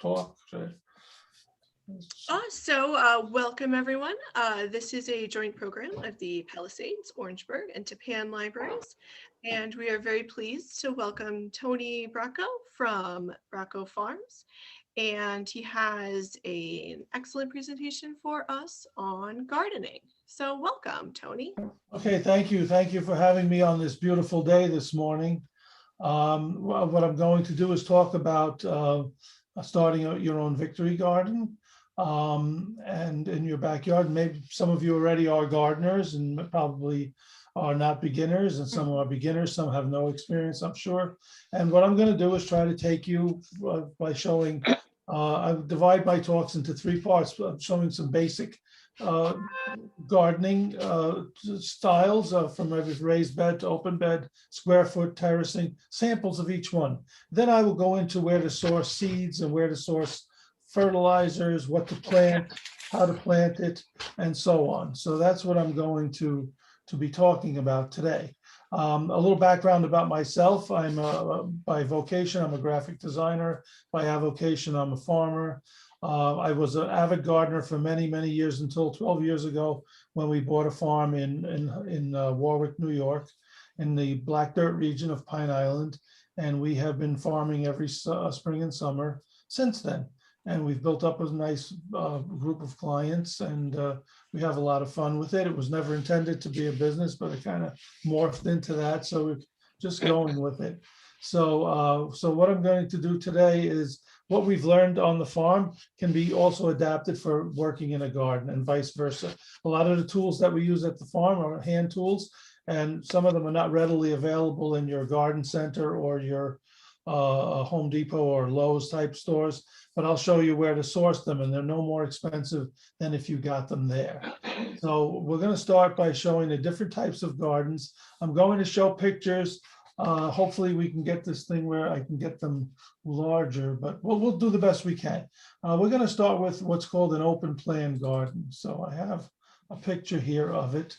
talk? Welcome everyone. This is a joint program of the Palisades, Orangeburg, and Tapan libraries. And we are very pleased to welcome Tony Bracco from Bracco Farms. And he has an excellent presentation for us on gardening. So welcome, Tony. Okay, thank you. Thank you for having me on this beautiful day this morning. What I'm going to do is talk about starting your own victory garden. And in your backyard. Maybe some of you already are gardeners and probably are not beginners, and some are beginners, some have no experience, I'm sure. And what I'm going to do is try to take you by showing, I divide my talks into three parts, showing some basic gardening styles from every raised bed to open bed, square foot, terracing, samples of each one. Then I will go into where to source seeds and where to source fertilizers, what to plant, how to plant it, and so on. So that's what I'm going to be talking about today. A little background about myself. I'm by vocation, I'm a graphic designer. By avocation, I'm a farmer. I was an avid gardener for many, many years until 12 years ago when we bought a farm in Warwick, New York, in the Black Dirt region of Pine Island. And we have been farming every spring and summer since then. And we've built up a nice group of clients, and we have a lot of fun with it. It was never intended to be a business, but it kind of morphed into that. So we're just going with it. So what I'm going to do today is what we've learned on the farm can be also adapted for working in a garden and vice versa. A lot of the tools that we use at the farm are hand tools, and some of them are not readily available in your garden center or your Home Depot or Lowe's type stores, but I'll show you where to source them, and they're no more expensive than if you got them there. So we're going to start by showing the different types of gardens. I'm going to show pictures. Hopefully we can get this thing where I can get them larger, but we'll do the best we can. We're going to start with what's called an open plan garden. So I have a picture here of it.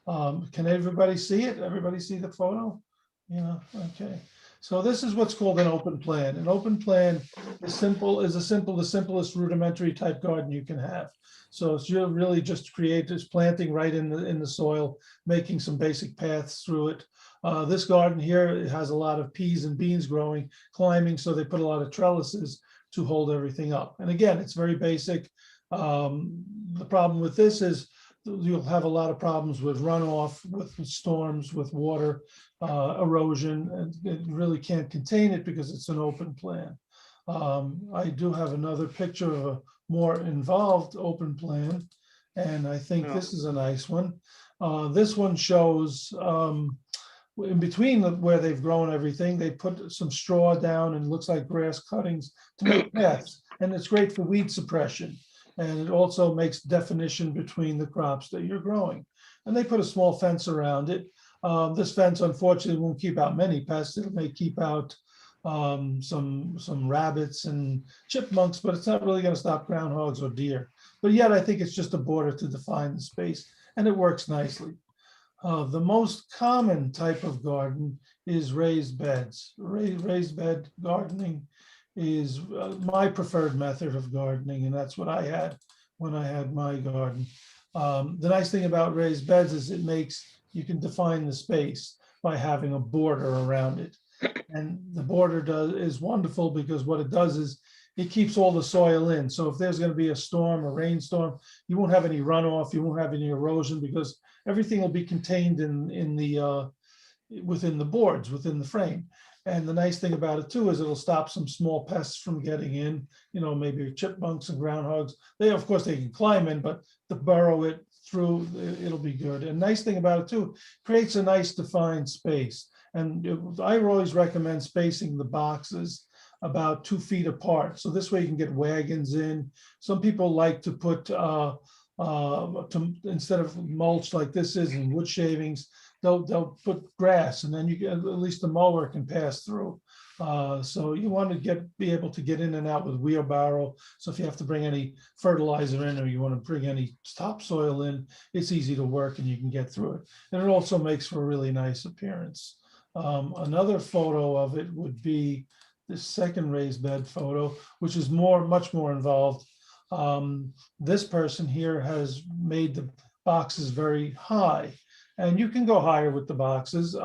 Can everybody see it? Everybody see the photo? Yeah, okay. So this is what's called an open plan. An open plan is the simplest rudimentary type garden you can have. So it's really just planting right in the soil, making some basic paths through it. This garden here, it has a lot of peas and beans growing, climbing, so they put a lot of trellises to hold everything up. And again, it's very basic. The problem with this is you'll have a lot of problems with runoff, with storms, with water, erosion, and it really can't contain it because it's an open plan. I do have another picture of a more involved open plan, and I think this is a nice one. This one shows in between where they've grown everything, they put some straw down and it looks like grass cuttings to make paths, and it's great for weed suppression. And it also makes definition between the crops that you're growing. And they put a small fence around it. This fence, unfortunately, won't keep out many pests. It may keep out some rabbits and chipmunks, but it's not really going to stop groundhogs or deer. But yet, I think it's just a border to define the space, and it works nicely. The most common type of garden is raised beds. Raised bed gardening is my preferred method of gardening, and that's what I had when I had my garden. The nice thing about raised beds is you can define the space by having a border around it. And the border is wonderful because what it does is it keeps all the soil in. So if there's going to be a storm, a rainstorm, you won't have any runoff, you won't have any erosion because everything will be contained within the boards, within the frame. And the nice thing about it too is it'll stop some small pests from getting in, maybe chipmunks and groundhogs. Of course, they can climb in, but to burrow it through, it'll be good. And nice thing about it too, creates a nice defined space. And I always recommend spacing the boxes about 2 feet apart. So this way you can get wagons in. Some people like to put, instead of mulch like this is and wood shavings, they'll put grass, and then at least the mower can pass through. So you want to be able to get in and out with wheelbarrow. So if you have to bring any fertilizer in or you want to bring any topsoil in, it's easy to work and you can get through it. And it also makes for a really nice appearance. Another photo of it would be this second raised bed photo, which is much more involved. This person here has made the boxes very high, and you can go higher with the boxes.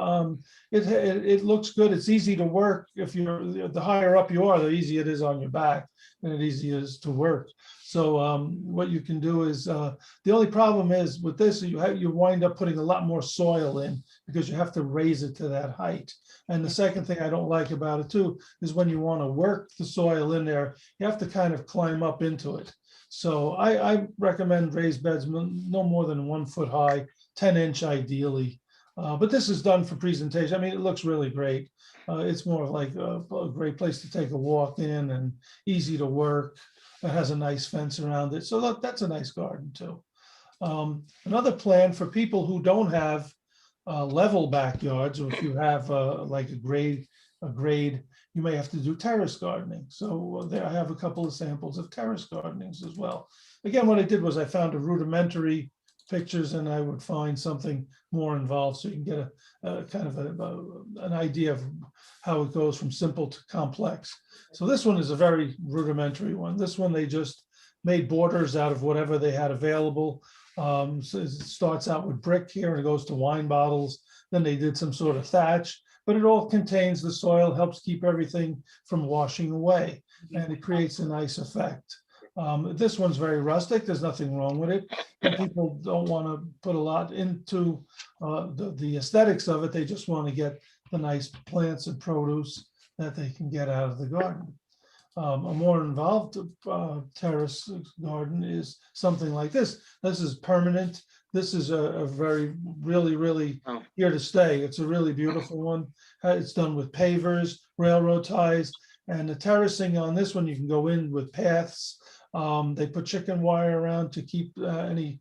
It looks good. It's easy to work. If you're the higher up you are, the easier it is on your back, and it easy is to work. So what you can do is the only problem is with this, you wind up putting a lot more soil in because you have to raise it to that height. And the second thing I don't like about it too is when you want to work the soil in there, you have to kind of climb up into it. So I recommend raised beds no more than 1 foot high, 10-inch ideally. But this is done for presentation. I mean, it looks really great. It's more like a great place to take a walk in and easy to work. It has a nice fence around it. So look, that's a nice garden too. Another plan for people who don't have level backyards, or if you have like a grade, you may have to do terrace gardening. So there I have a couple of samples of terrace gardenings as well. Again, what I did was I found a rudimentary pictures, and I would find something more involved so you can get a kind of an idea of how it goes from simple to complex. So this one is a very rudimentary one. This one, they just made borders out of whatever they had available. So it starts out with brick here and it goes to wine bottles. Then they did some sort of thatch, but it all contains the soil, helps keep everything from washing away, and it creates a nice effect. This one's very rustic. There's nothing wrong with it. And people don't want to put a lot into the aesthetics of it. They just want to get the nice plants and produce that they can get out of the garden. A more involved terrace garden is something like this. This is permanent. This is a very, really here to stay. It's a really beautiful one. It's done with pavers, railroad ties, and the terracing on this one, you can go in with paths. They put chicken wire around to keep any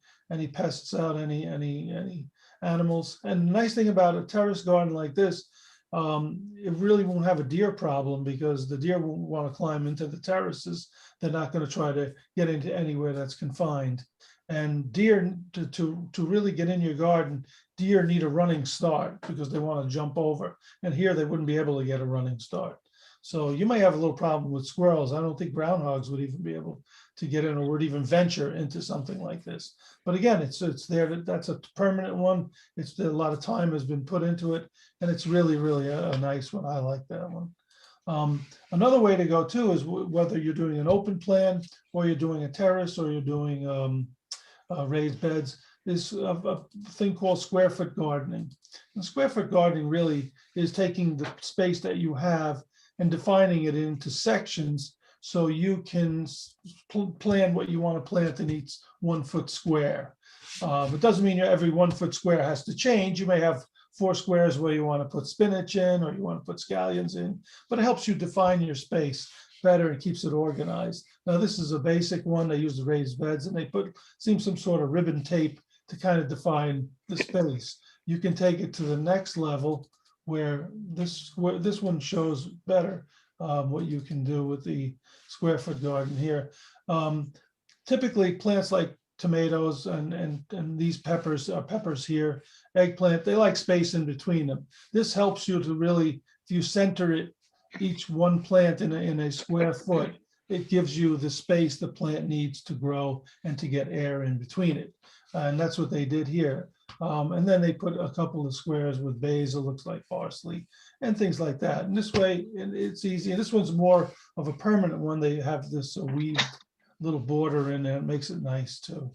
pests out, any animals. And the nice thing about a terrace garden like this, it really won't have a deer problem because the deer won't want to climb into the terraces. They're not going to try to get into anywhere that's confined. And deer, to really get in your garden, deer need a running start because they want to jump over. And here they wouldn't be able to get a running start. So you may have a little problem with squirrels. I don't think groundhogs would even be able to get in or would even venture into something like this. But again, it's there. That's a permanent one. It's a lot of time has been put into it, and it's really a nice one. I like that one. Another way to go too is whether you're doing an open plan or you're doing a terrace or you're doing raised beds, is a thing called square foot gardening. And square foot gardening really is taking the space that you have and defining it into sections so you can plan what you want to plant in each 1 foot square. It doesn't mean every 1 foot square has to change. You may have 4 squares where you want to put spinach in or you want to put scallions in, but it helps you define your space better and keeps it organized. Now this is a basic one. They use the raised beds and they seem some sort of ribbon tape to kind of define the space. You can take it to the next level where this one shows better what you can do with the square foot garden here. Typically plants like tomatoes and these peppers here, eggplant, they like space in between them. This helps you to really, if you center it, each one plant in a square foot, it gives you the space the plant needs to grow and to get air in between it. And that's what they did here. And then they put a couple of squares with basil, looks like parsley, and things like that. And this way, it's easy. And this one's more of a permanent one. They have this weaved little border in there. It makes it nice too.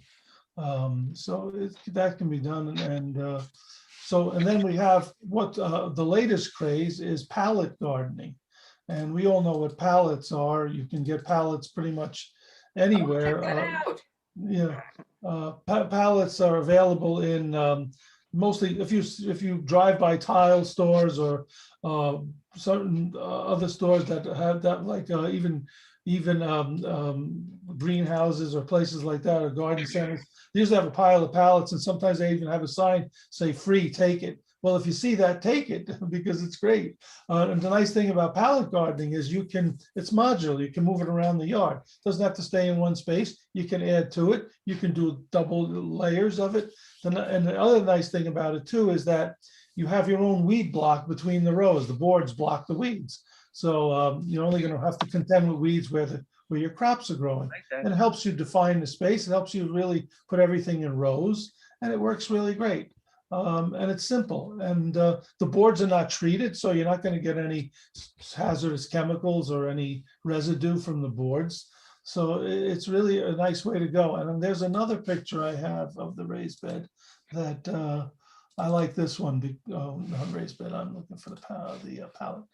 So that can be done. And then we have what the latest craze is pallet gardening. And we all know what pallets are. You can get pallets pretty much anywhere. Pallets are available in mostly if you drive by tile stores or certain other stores that have that, like even greenhouses or places like that, or garden centers. They usually have a pile of pallets, and sometimes they even have a sign say free, take it. Well, if you see that, take it because it's great. And the nice thing about pallet gardening is it's modular. You can move it around the yard. It doesn't have to stay in one space. You can add to it. You can do double layers of it. And the other nice thing about it too is that you have your own weed block between the rows. The boards block the weeds. So you're only going to have to contend with weeds where your crops are growing. And it helps you define the space. It helps you really put everything in rows, and it works really great. And it's simple. And the boards are not treated, so you're not going to get any hazardous chemicals or any residue from the boards. So it's really a nice way to go. And then there's another picture I have of the raised bed that I like this one. Not raised bed. I'm looking for the palette.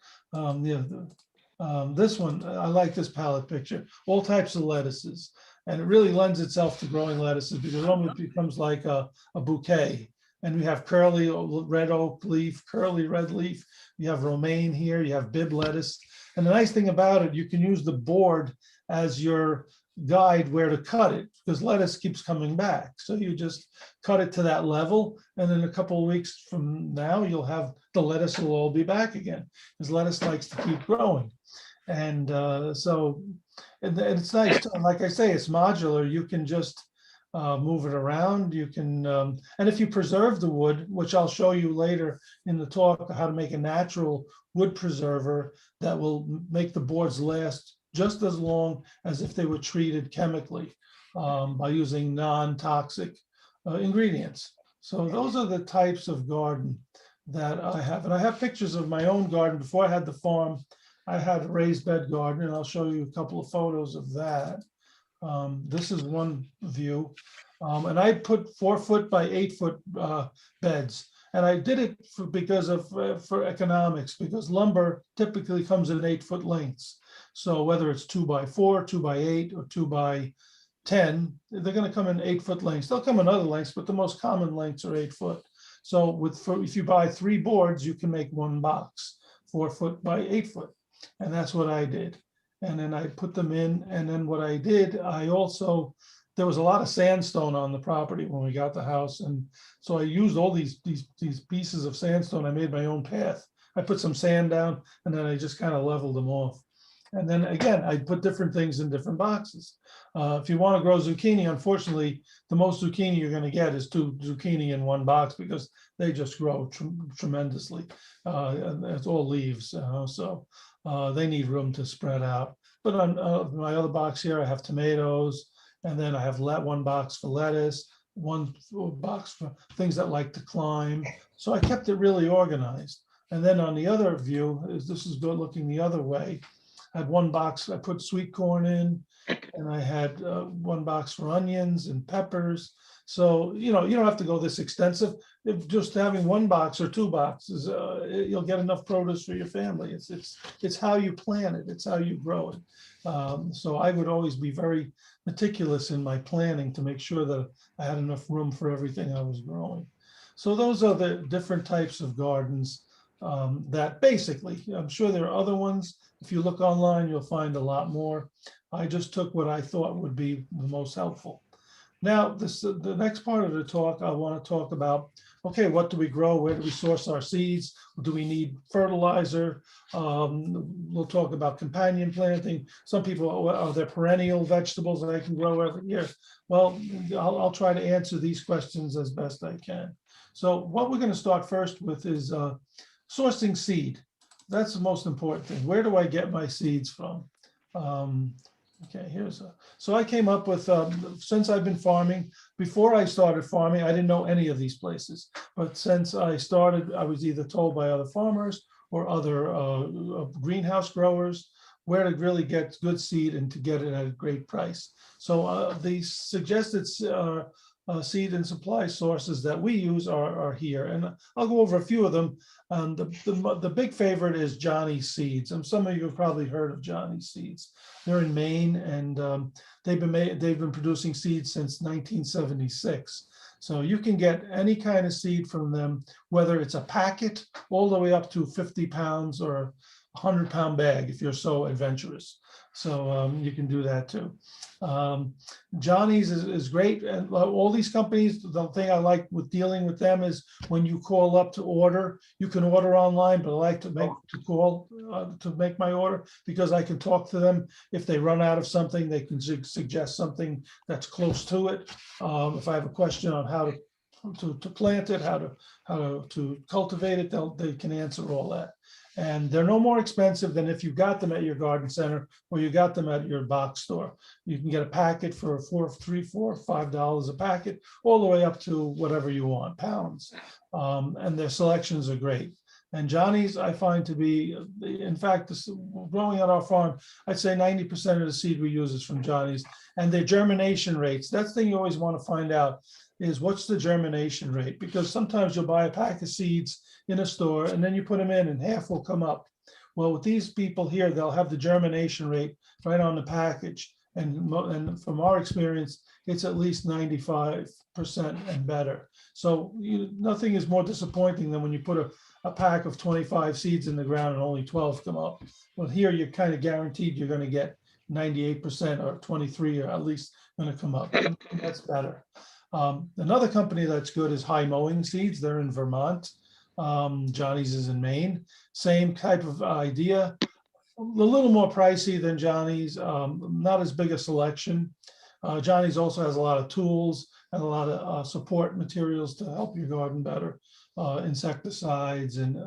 This one, I like this palette picture. All types of lettuces, and it really lends itself to growing lettuces because it almost becomes like a bouquet. And we have curly red oak leaf, curly red leaf. You have romaine here. You have bib lettuce. And the nice thing about it, you can use the board as your guide where to cut it, because lettuce keeps coming back. So you just cut it to that level, and in a couple of weeks from now, you'll have the lettuce will all be back again, because lettuce likes to keep growing. And and it's nice too. And like I say, it's modular. You can just move it around. You can, and if you preserve the wood, which I'll show you later in the talk, how to make a natural wood preserver that will make the boards last just as long as if they were treated chemically by using non-toxic ingredients. So those are the types of garden that I have. And I have pictures of my own garden. Before I had the farm, I had a raised bed garden, and I'll show you a couple of photos of that. This is one view. And I put 4-foot by 8-foot beds. And I did it for economics, because lumber typically comes in 8-foot lengths. So whether it's 2x4, 2x8, or 2x10, they're going to come in 8-foot lengths. They'll come in other lengths, but the most common lengths are 8 foot. So if you buy 3 boards, you can make 1 box, 4-foot by 8-foot. And that's what I did. And then I put them in. And then what I did, there was a lot of sandstone on the property when we got the house. And so I used all these pieces of sandstone. I made my own path. I put some sand down, and then I just kind of leveled them off. And then again, I put different things in different boxes. If you want to grow zucchini, unfortunately, the most zucchini you're going to get is 2 zucchini in 1 box, because they just grow tremendously. It's all leaves, so they need room to spread out. But on my other box here, I have tomatoes, and then I have 1 box for lettuce, 1 box for things that like to climb. So I kept it really organized. And then on the other view, this is good looking the other way. I had 1 box, I put sweet corn in, and I had 1 box for onions and peppers. So, you don't have to go this extensive. If just having 1 box or 2 boxes, you'll get enough produce for your family. It's how you plant it. It's how you grow it. So I would always be very meticulous in my planning to make sure that I had enough room for everything I was growing. So those are the different types of gardens that basically, I'm sure there are other ones. If you look online, you'll find a lot more. I just took what I thought would be the most helpful. Now, the next part of the talk, I want to talk about, okay, what do we grow? Where do we source our seeds? Do we need fertilizer? We'll talk about companion planting. Some people, are there perennial vegetables that I can grow every year? Well, I'll try to answer these questions as best I can. So what we're going to start first with is sourcing seed. That's the most important thing. Where do I get my seeds from? Okay, so I came up with, since I've been farming, before I started farming, I didn't know any of these places. But since I started, I was either told by other farmers or other greenhouse growers where to really get good seed and to get it at a great price. So the suggested seed and supply sources that we use are here, and I'll go over a few of them. The big favorite is Johnny's Seeds, and some of you have probably heard of Johnny's Seeds. They're in Maine, and they've been producing seeds since 1976. So you can get any kind of seed from them, whether it's a packet all the way up to 50 pounds or 100-pound bag if you're so adventurous. So you can do that too. Johnny's is great, and all these companies, the thing I like with dealing with them is when you call up to order, you can order online, but I like to call to make my order, because I can talk to them. If they run out of something, they can suggest something that's close to it. If I have a question on how to plant it, how to cultivate it, they can answer all that. And they're no more expensive than if you got them at your garden center or you got them at your box store. You can get a packet for $5 a packet, all the way up to whatever you want, pounds. And their selections are great. And Johnny's, I find to be, in fact, growing on our farm, I'd say 90% of the seed we use is from Johnny's. And their germination rates, that's the thing you always want to find out, is what's the germination rate? Because sometimes you'll buy a pack of seeds in a store and then you put them in and half will come up. Well, with these people here, they'll have the germination rate right on the package. And from our experience, it's at least 95% and better. So nothing is more disappointing than when you put a pack of 25 seeds in the ground and only 12 come up. Well, here you're kind of guaranteed you're going to get 98% or 23 or at least going to come up. That's better. Another company that's good is High Mowing Seeds. They're in Vermont. Johnny's is in Maine. Same type of idea. A little more pricey than Johnny's. Not as big a selection. Johnny's also has a lot of tools and a lot of support materials to help your garden better. Insecticides and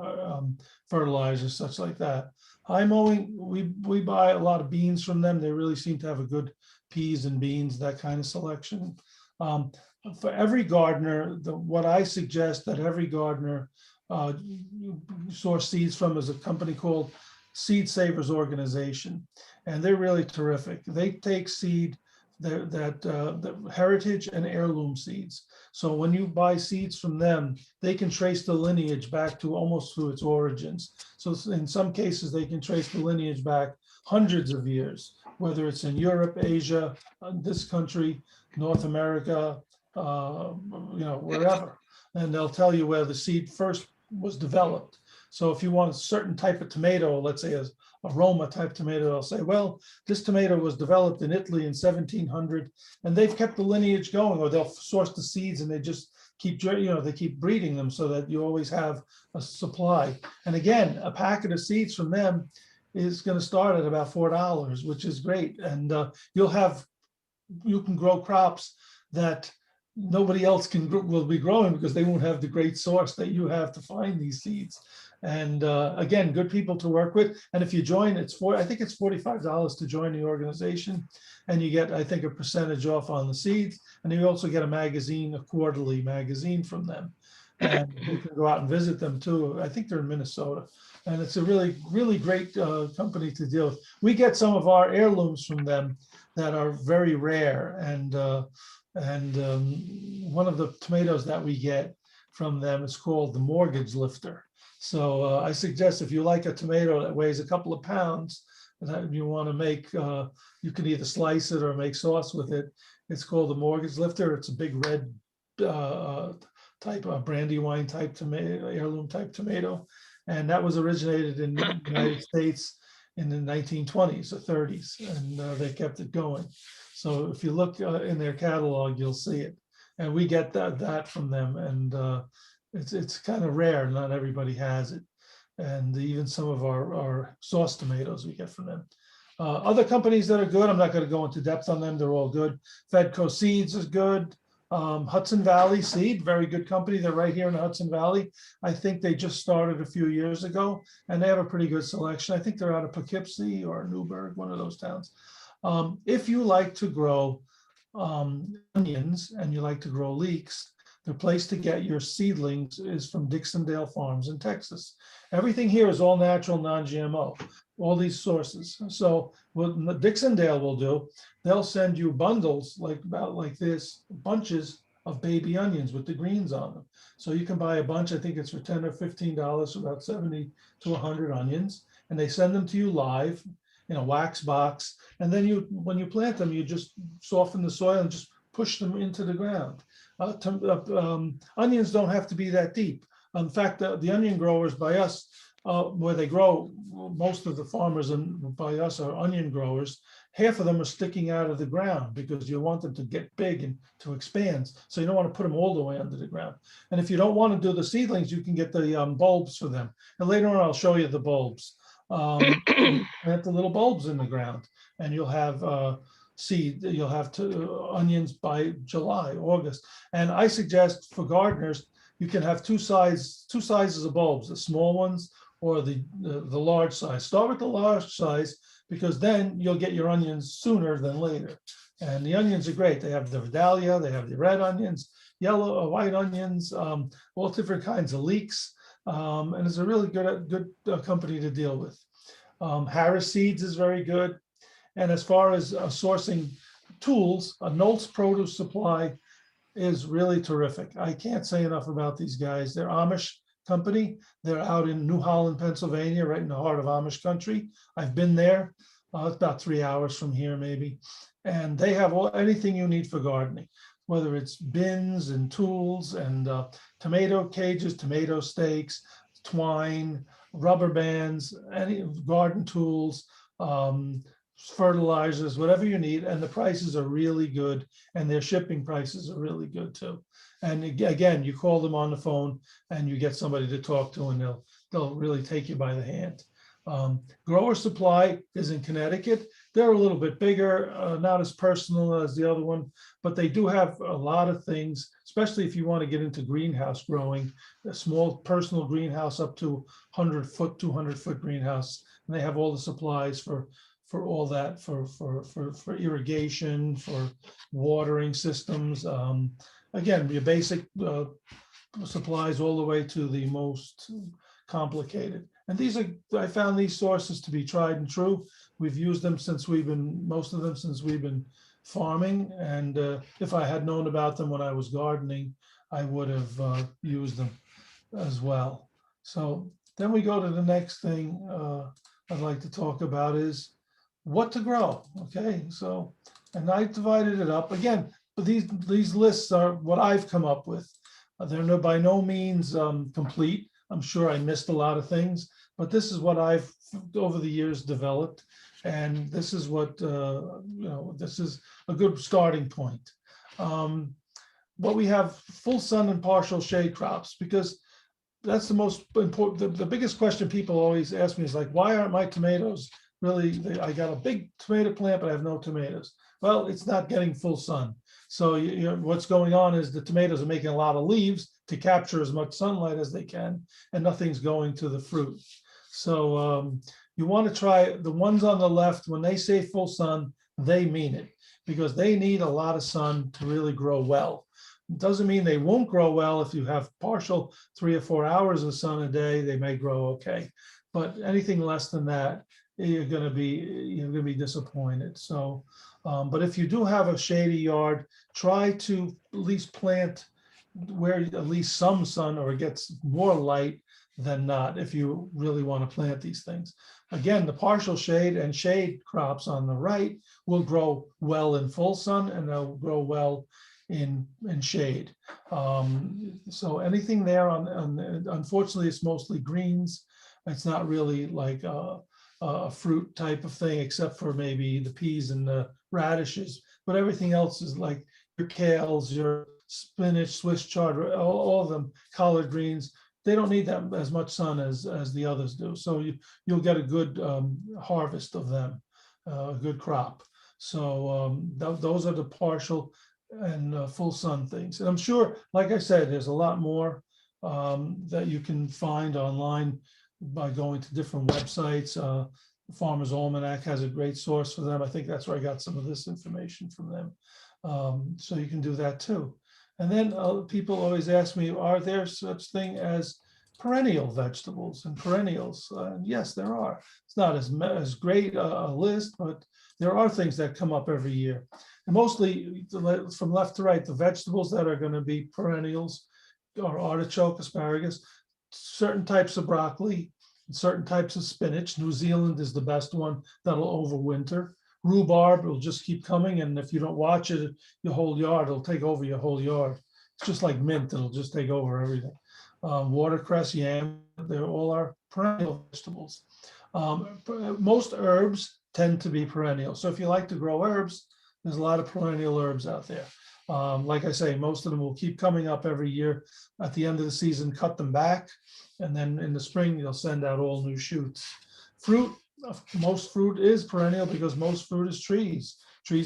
fertilizers, such like that. High Mowing, we buy a lot of beans from them. They really seem to have a good peas and beans, that kind of selection. For every gardener, what I suggest that every gardener source seeds from is a company called Seed Savers Organization, and they're really terrific. They take seed the heritage and heirloom seeds. So when you buy seeds from them, they can trace the lineage back to almost to its origins. So in some cases, they can trace the lineage back hundreds of years, whether it's in Europe, Asia, this country, North America, wherever. And they'll tell you where the seed first was developed. So if you want a certain type of tomato, let's say a Roma type tomato, they'll say, well, this tomato was developed in Italy in 1700, and they've kept the lineage going, or they'll source the seeds and they just keep, they keep breeding them so that you always have a supply. And again, a packet of seeds from them is going to start at about $4, which is great. And you can grow crops that nobody else will be growing because they won't have the great source that you have to find these seeds. And again, good people to work with. And if you join, I think it's $45 to join the organization, and you get, I think, a percentage off on the seeds. And you also get a magazine, a quarterly magazine from them. And you can go out and visit them too. I think they're in Minnesota. And it's a really, really great company to deal with. We get some of our heirlooms from them that are very rare. And one of the tomatoes that we get from them is called the Mortgage Lifter. So I suggest if you like a tomato that weighs a couple of pounds that you want to make, you can either slice it or make sauce with it. It's called the Mortgage Lifter. It's a big red type of brandywine type tomato, heirloom type tomato. And that was originated in the United States in the 1920s or 30s, and they kept it going. So if you look in their catalog, you'll see it. And we get that from them, and it's kind of rare. Not everybody has it. And even some of our sauce tomatoes we get from them. Other companies that are good, I'm not going to go into depth on them. They're all good. Fedco Seeds is good. Hudson Valley Seed, very good company. They're right here in the Hudson Valley. I think they just started a few years ago, and they have a pretty good selection. I think they're out of Poughkeepsie or Newburgh, one of those towns. If you like to grow onions and you like to grow leeks, the place to get your seedlings is from Dixondale Farms in Texas. Everything here is all natural, non-GMO, all these sources. So what Dixondale will do, they'll send you bundles about like this, bunches of baby onions with the greens on them. So you can buy a bunch, I think it's for $10 or $15 for about 70 to 100 onions, and they send them to you live in a wax box. And then when you plant them, you just soften the soil and just push them into the ground. Onions don't have to be that deep. In fact, the onion growers by us, where they grow, most of the farmers and by us are onion growers. Half of them are sticking out of the ground because you want them to get big and to expand. So you don't want to put them all the way under the ground. And if you don't want to do the seedlings, you can get the bulbs for them. And later on, I'll show you the bulbs. Plant the little bulbs in the ground, and you'll have seed. You'll have onions by July, August. And I suggest for gardeners, you can have two sizes of bulbs, the small ones or the large size. Start with the large size because then you'll get your onions sooner than later. And the onions are great. They have the Vidalia, they have the red onions, yellow or white onions, all different kinds of leeks. And it's a really good company to deal with. Harris Seeds is very good. And as far as sourcing tools, Knowles Produce Supply is really terrific. I can't say enough about these guys. They're Amish company. They're out in New Holland, Pennsylvania, right in the heart of Amish country. I've been there. It's about 3 hours from here, maybe. And they have anything you need for gardening, whether it's bins and tools and tomato cages, tomato stakes, twine, rubber bands, any garden tools, fertilizers, whatever you need. And the prices are really good. And their shipping prices are really good too. And again, you call them on the phone and you get somebody to talk to, and they'll really take you by the hand. Grower Supply is in Connecticut. They're a little bit bigger, not as personal as the other one, but they do have a lot of things, especially if you want to get into greenhouse growing, a small personal greenhouse up to 100-foot, 200-foot greenhouse. And they have all the supplies for all that, for irrigation, for watering systems. Again, your basic supplies all the way to the most complicated. And I found these sources to be tried and true. We've used them most of them since we've been farming. And if I had known about them when I was gardening, I would have used them as well. So then we go to the next thing I'd like to talk about is what to grow. Okay, so, and I divided it up again, but these lists are what I've come up with. They're by no means complete. I'm sure I missed a lot of things, but this is what I've over the years developed. And this is what, this is a good starting point. But we have full sun and partial shade crops, because that's the most important. The biggest question people always ask me is like, why aren't my tomatoes really, I got a big tomato plant, but I have no tomatoes. Well, it's not getting full sun. So what's going on is the tomatoes are making a lot of leaves to capture as much sunlight as they can, and nothing's going to the fruit. So you want to try the ones on the left. When they say full sun, they mean it, because they need a lot of sun to really grow well. It doesn't mean they won't grow well. If you have partial 3 or 4 hours of sun a day, they may grow okay. But anything less than that, you're going to be disappointed. So, but if you do have a shady yard, try to at least plant where at least some sun, or it gets more light than not, if you really want to plant these things. Again, the partial shade and shade crops on the right will grow well in full sun, and they'll grow well in shade. So anything there unfortunately, it's mostly greens. It's not really like a fruit type of thing, except for maybe the peas and the radishes. But everything else is like your kales, your spinach, Swiss chard, all of them, collard greens. They don't need that as much sun as the others do. So you'll get a good harvest of them, a good crop. So those are the partial and full sun things. And I'm sure, like I said, there's a lot more that you can find online by going to different websites. Farmer's Almanac has a great source for them. I think that's where I got some of this information from them. So you can do that too. And then people always ask me, are there such thing as perennial vegetables and perennials? Yes, there are. It's not as great a list, but there are things that come up every year. And mostly from left to right, the vegetables that are going to be perennials are artichoke, asparagus, certain types of broccoli, certain types of spinach. New Zealand is the best one that'll overwinter. Rhubarb will just keep coming, and if you don't watch it, your whole yard, it'll take over your whole yard. It's just like mint, it'll just take over everything. Watercress, yam, they're all our perennial vegetables. Most herbs tend to be perennial. So if you like to grow herbs, there's a lot of perennial herbs out there. Like I say, most of them will keep coming up every year. At the end of the season, cut them back, and then in the spring, you'll send out all new shoots. Fruit, most fruit is perennial because most fruit is trees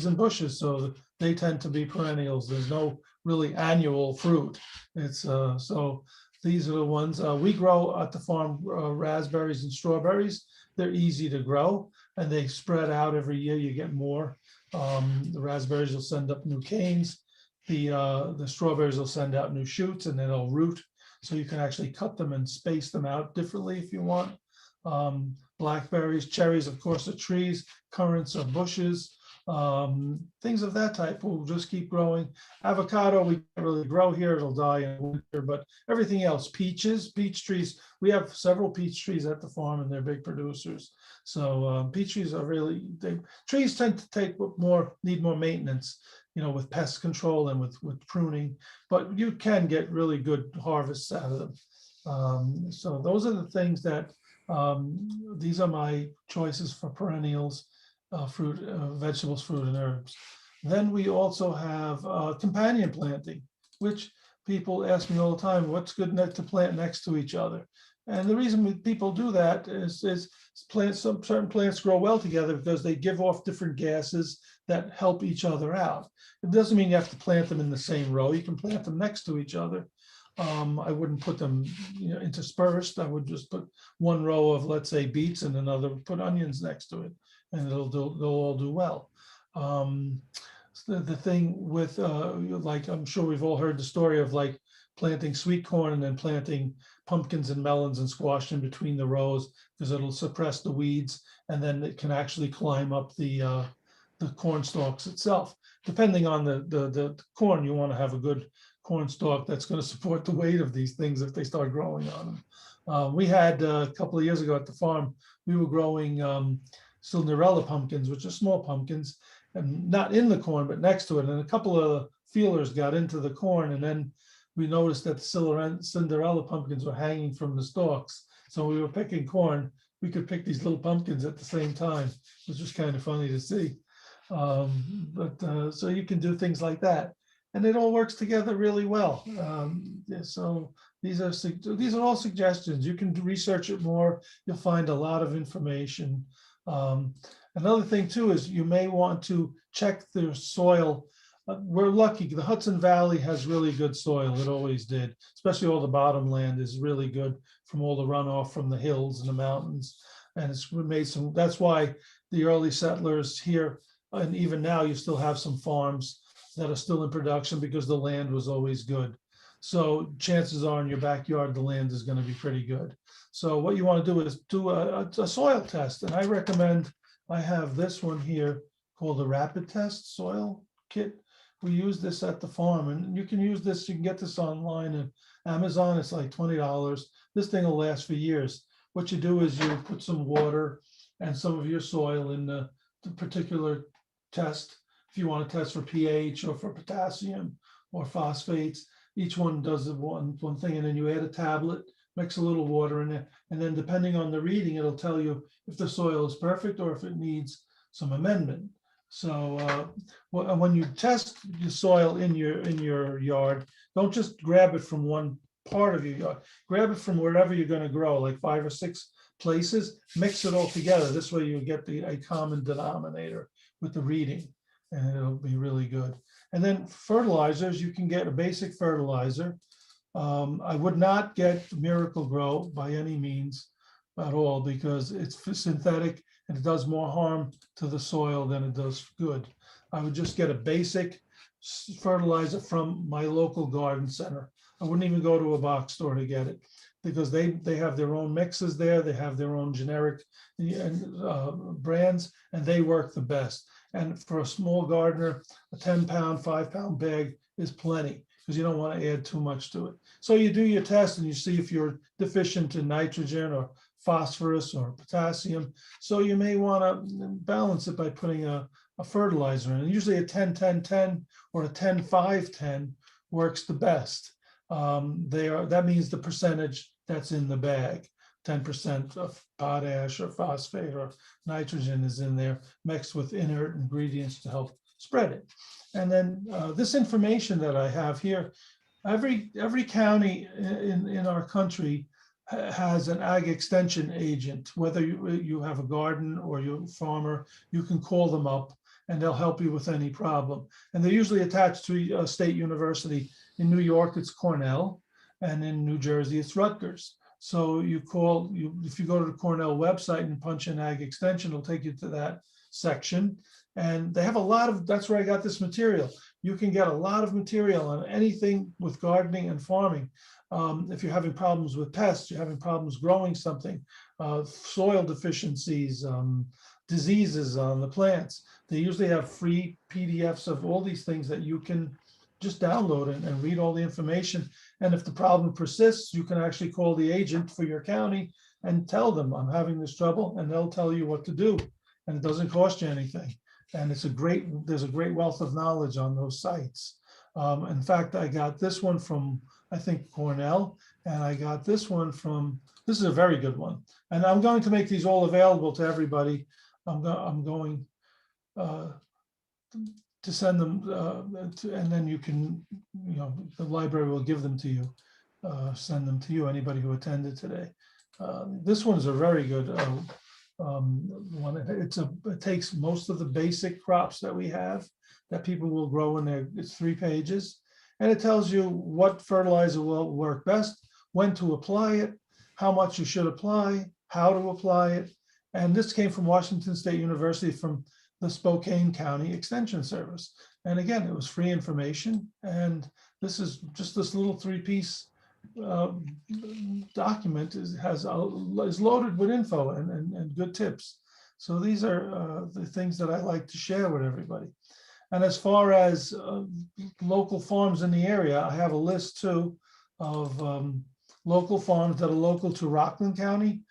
and bushes, so they tend to be perennials. There's no really annual fruit. It's so These are the ones we grow at the farm, raspberries and strawberries. They're easy to grow and they spread out every year. You get more. The raspberries will send up new canes. The strawberries will send out new shoots and then they'll root. So you can actually cut them and space them out differently if you want. Blackberries, cherries, of course, are trees, currants are bushes, things of that type will just keep growing. Avocado, we can't really grow here, it'll die in winter, but everything else, peaches, peach trees, we have several peach trees at the farm and they're big producers. So peach trees are really, trees tend to need more maintenance, with pest control and with pruning, but you can get really good harvests out of them. So those are the things that, these are my choices for perennials, fruit, vegetables, fruit, and herbs. Then we also have companion planting, which people ask me all the time, what's good to plant next to each other? And the reason people do that is certain plants grow well together because they give off different gases that help each other out. It doesn't mean you have to plant them in the same row. You can plant them next to each other. I wouldn't put them interspersed. I would just put one row of, let's say, beets and another, put onions next to it, and they'll all do well. The thing with, like, I'm sure we've all heard the story of like planting sweet corn and then planting pumpkins and melons and squash in between the rows because it'll suppress the weeds and then it can actually climb up the corn stalks itself. Depending on the corn, you want to have a good corn stalk that's going to support the weight of these things if they start growing on them. We had a couple of years ago at the farm, we were growing Cinderella pumpkins, which are small pumpkins, and not in the corn, but next to it. And a couple of feelers got into the corn, and then we noticed that the Cinderella pumpkins were hanging from the stalks. So we were picking corn. We could pick these little pumpkins at the same time, which was kind of funny to see. So you can do things like that. And it all works together really well. So these are all suggestions. You can research it more. You'll find a lot of information. Another thing too is you may want to check the soil. We're lucky. The Hudson Valley has really good soil. It always did. Especially all the bottomland is really good from all the runoff from the hills and the mountains. And it's made some. That's why the early settlers here, and even now, you still have some farms that are still in production because the land was always good. So chances are in your backyard, the land is going to be pretty good. So what you want to do is do a soil test. And I recommend, I have this one here called the Rapid Test Soil Kit. We use this at the farm and you can use this, you can get this online at Amazon. It's like $20. This thing will last for years. What you do is you put some water and some of your soil in the particular test. If you want to test for pH or for potassium or phosphates, each one does one thing, and then you add a tablet, mix a little water in it, and then depending on the reading, it'll tell you if the soil is perfect or if it needs some amendment. So when you test your soil in your yard, don't just grab it from one part of your yard. Grab it from wherever you're going to grow, like 5 or 6 places. Mix it all together. This way you get a common denominator with the reading, and it'll be really good. And then fertilizers, you can get a basic fertilizer. I would not get Miracle Grow by any means at all because it's synthetic and it does more harm to the soil than it does good. I would just get a basic fertilizer from my local garden center. I wouldn't even go to a box store to get it because they have their own mixes there. They have their own generic brands, and they work the best. And for a small gardener, a 10-pound, 5-pound bag is plenty because you don't want to add too much to it. So you do your test and you see if you're deficient in nitrogen or phosphorus or potassium. So you may want to balance it by putting a fertilizer in. And usually a 10-10-10 or a 10-5-10 works the best. That means the percentage that's in the bag. 10% of potash or phosphate or nitrogen is in there mixed with inert ingredients to help spread it. And then this information that I have here, every county in our country has an ag extension agent. Whether you have a garden or you're a farmer, you can call them up and they'll help you with any problem. And they're usually attached to a state university. In New York, it's Cornell. and in New Jersey, it's Rutgers. So if you go to the Cornell website and punch in Ag Extension, it'll take you to that section. And they have a lot of, that's where I got this material. You can get a lot of material on anything with gardening and farming. If you're having problems with pests, you're having problems growing something, soil deficiencies, diseases on the plants. They usually have free PDFs of all these things that you can just download and read all the information. And if the problem persists, you can actually call the agent for your county and tell them, I'm having this trouble, and they'll tell you what to do. And it doesn't cost you anything. And there's a great wealth of knowledge on those sites. In fact, I got this one from, I think, Cornell, and I got this one from, this is a very good one. And I'm going to make these all available to everybody. I'm going to send them, and then you can, the library will give them to you, send them to you, anybody who attended today. This one's a very good one. It takes most of the basic crops that we have that people will grow in there. It's 3 pages, and it tells you what fertilizer will work best, when to apply it, how much you should apply, how to apply it. And this came from Washington State University, from the Spokane County Extension Service. And again, it was free information. And this is just this little 3-piece document is loaded with info and good tips. So these are the things that I like to share with everybody. And as far as local farms in the area, I have a list too of local farms that are local to Rockland County,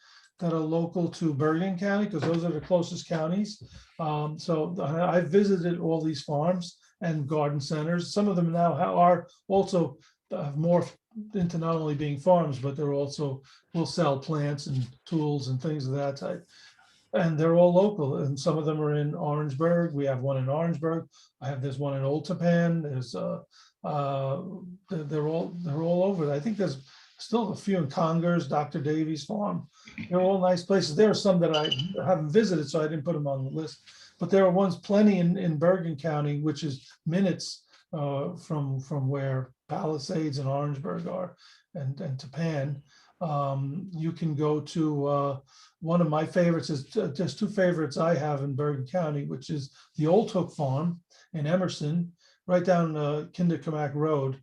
that are local to Bergen County, because those are the closest counties. So I visited all these farms and garden centers. Some of them now are also morphed into not only being farms, but they're also will sell plants and tools and things of that type. And they're all local, and some of them are in Orangeburg. We have one in Orangeburg. There's one in Old Tappan. There's they're all over. I think there's still a few in Congers, Dr. Davies Farm. They're all nice places. There are some that I haven't visited, so I didn't put them on the list. But there are ones plenty in Bergen County, which is minutes from where Palisades and Orangeburg are, and Tappan. You can go to one of my favorites is just 2 favorites I have in Bergen County, which is the Old Hook Farm in Emerson, right down Kindercamack Road.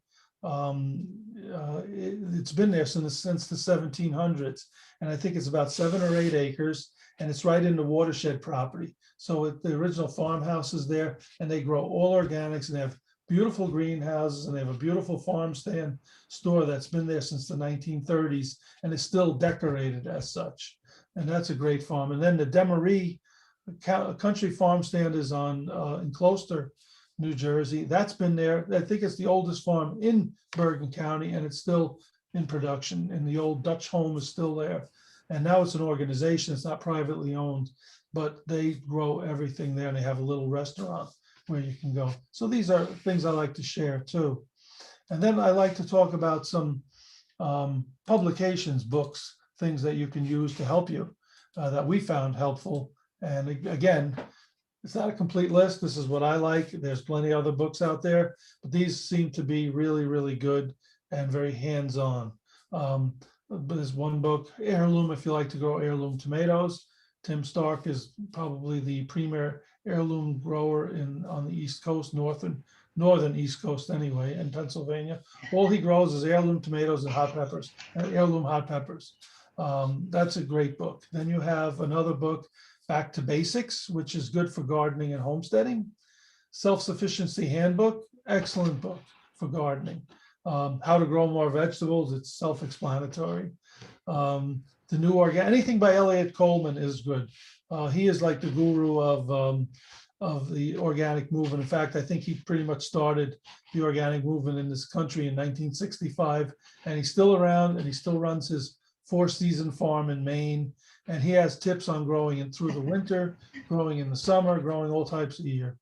It's been there since the 1700s, and I think it's about 7 or 8 acres, and it's right in the watershed property. So the original farmhouse is there, and they grow all organics, and they have beautiful greenhouses, and they have a beautiful farm stand store that's been there since the 1930s and is still decorated as such. And that's a great farm. And then the Demaree Country Farm Stand is on in Closter, New Jersey. That's been there. I think it's the oldest farm in Bergen County, and it's still in production. And the old Dutch home is still there. And now it's an organization. It's not privately owned, but they grow everything there, and they have a little restaurant where you can go. So these are things I like to share too. And then I like to talk about some publications, books, things that you can use to help you that we found helpful. And again, it's not a complete list. This is what I like. There's plenty of other books out there, but these seem to be really, really good and very hands-on. But there's one book, Heirloom, if you like to grow heirloom tomatoes. Tim Stark is probably the premier heirloom grower on the East Coast, northern East Coast anyway, in Pennsylvania. All he grows is heirloom tomatoes and hot peppers, heirloom hot peppers. That's a great book. Then you have another book, Back to Basics, which is good for gardening and homesteading. Self-Sufficiency Handbook, excellent book for gardening. How to Grow More Vegetables, it's self-explanatory. The New Organic, anything by Elliot Coleman is good. He is like the guru of the organic movement. In fact, I think he pretty much started the organic movement in this country in 1965, and he's still around, and he still runs his 4-season farm in Maine. And he has tips on growing it through the winter, growing in the summer, growing all types of year.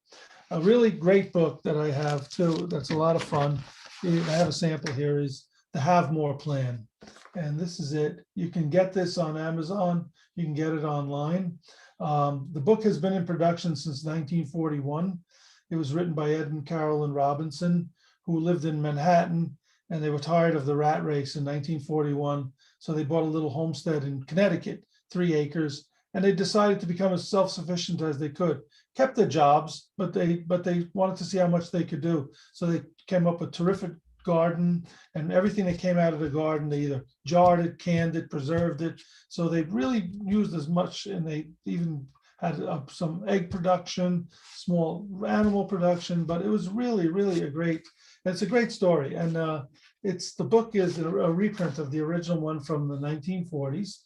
A really great book that I have too, that's a lot of fun. I have a sample here, is the Have More Plan. And this is it. You can get this on Amazon. You can get it online. The book has been in production since 1941. It was written by Ed and Carolyn Robinson, who lived in Manhattan and they were tired of the rat race in 1941. So they bought a little homestead in Connecticut, 3 acres, and they decided to become as self-sufficient as they could. Kept their jobs, but they wanted to see how much they could do. So they came up with terrific garden, and everything that came out of the garden, they either jarred it, canned it, preserved it. So they really used as much, and they even had some egg production, small animal production, but it was really a great, it's a great story. And the book is a reprint of the original one from the 1940s.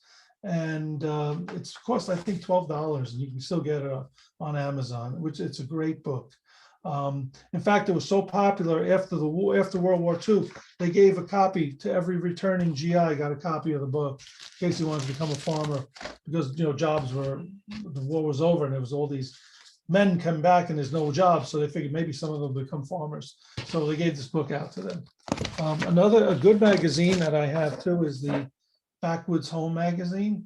And it's cost, I think, $12, and you can still get it on Amazon, which it's a great book. In fact, it was so popular after the war, after World War II, they gave a copy to every returning GI, got a copy of the book in case he wanted to become a farmer, because jobs were, the war was over, and there was all these men come back and there's no jobs, so they figured maybe some of them would become farmers. So they gave this book out to them. A good magazine that I have too is the Backwoods Home magazine.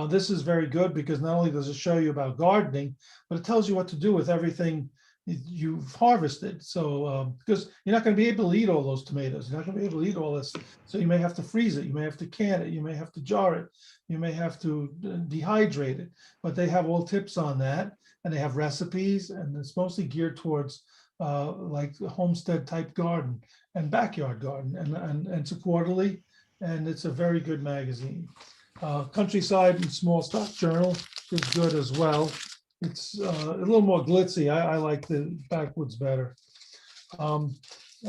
This is very good because not only does it show you about gardening, but it tells you what to do with everything you've harvested. So because you're not going to be able to eat all those tomatoes, you're not going to be able to eat all this. So you may have to freeze it, you may have to can it, you may have to jar it, you may have to dehydrate it. But they have all tips on that, and they have recipes, and it's mostly geared towards like the homestead type garden and backyard garden, and it's a quarterly, and it's a very good magazine. Countryside and Small Stock Journal is good as well. It's a little more glitzy. I like the Backwoods better. I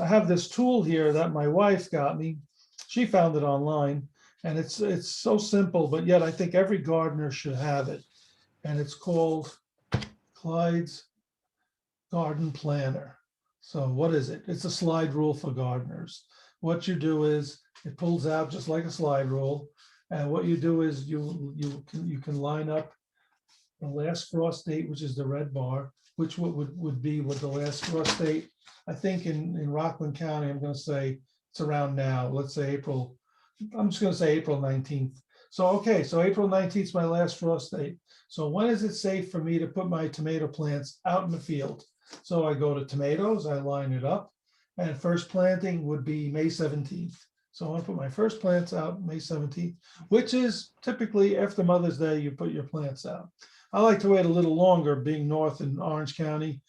have this tool here that my wife got me. She found it online, and it's so simple, but yet I think every gardener should have it. And it's called Clyde's Garden Planner. So what is it? It's a slide rule for gardeners. What you do is it pulls out just like a slide rule, and what you do is you can line up the last frost date, which is the red bar, which would be what the last frost date, I think in Rockland County, I'm going to say it's around now. Let's say April. I'm just going to say April 19th. So okay, so April 19th is my last frost date. So when is it safe for me to put my tomato plants out in the field? So I go to tomatoes, I line it up, and first planting would be May 17th. So I want to put my first plants out May 17th, which is typically after Mother's Day, you put your plants out. I like to wait a little longer, being north in Orange County.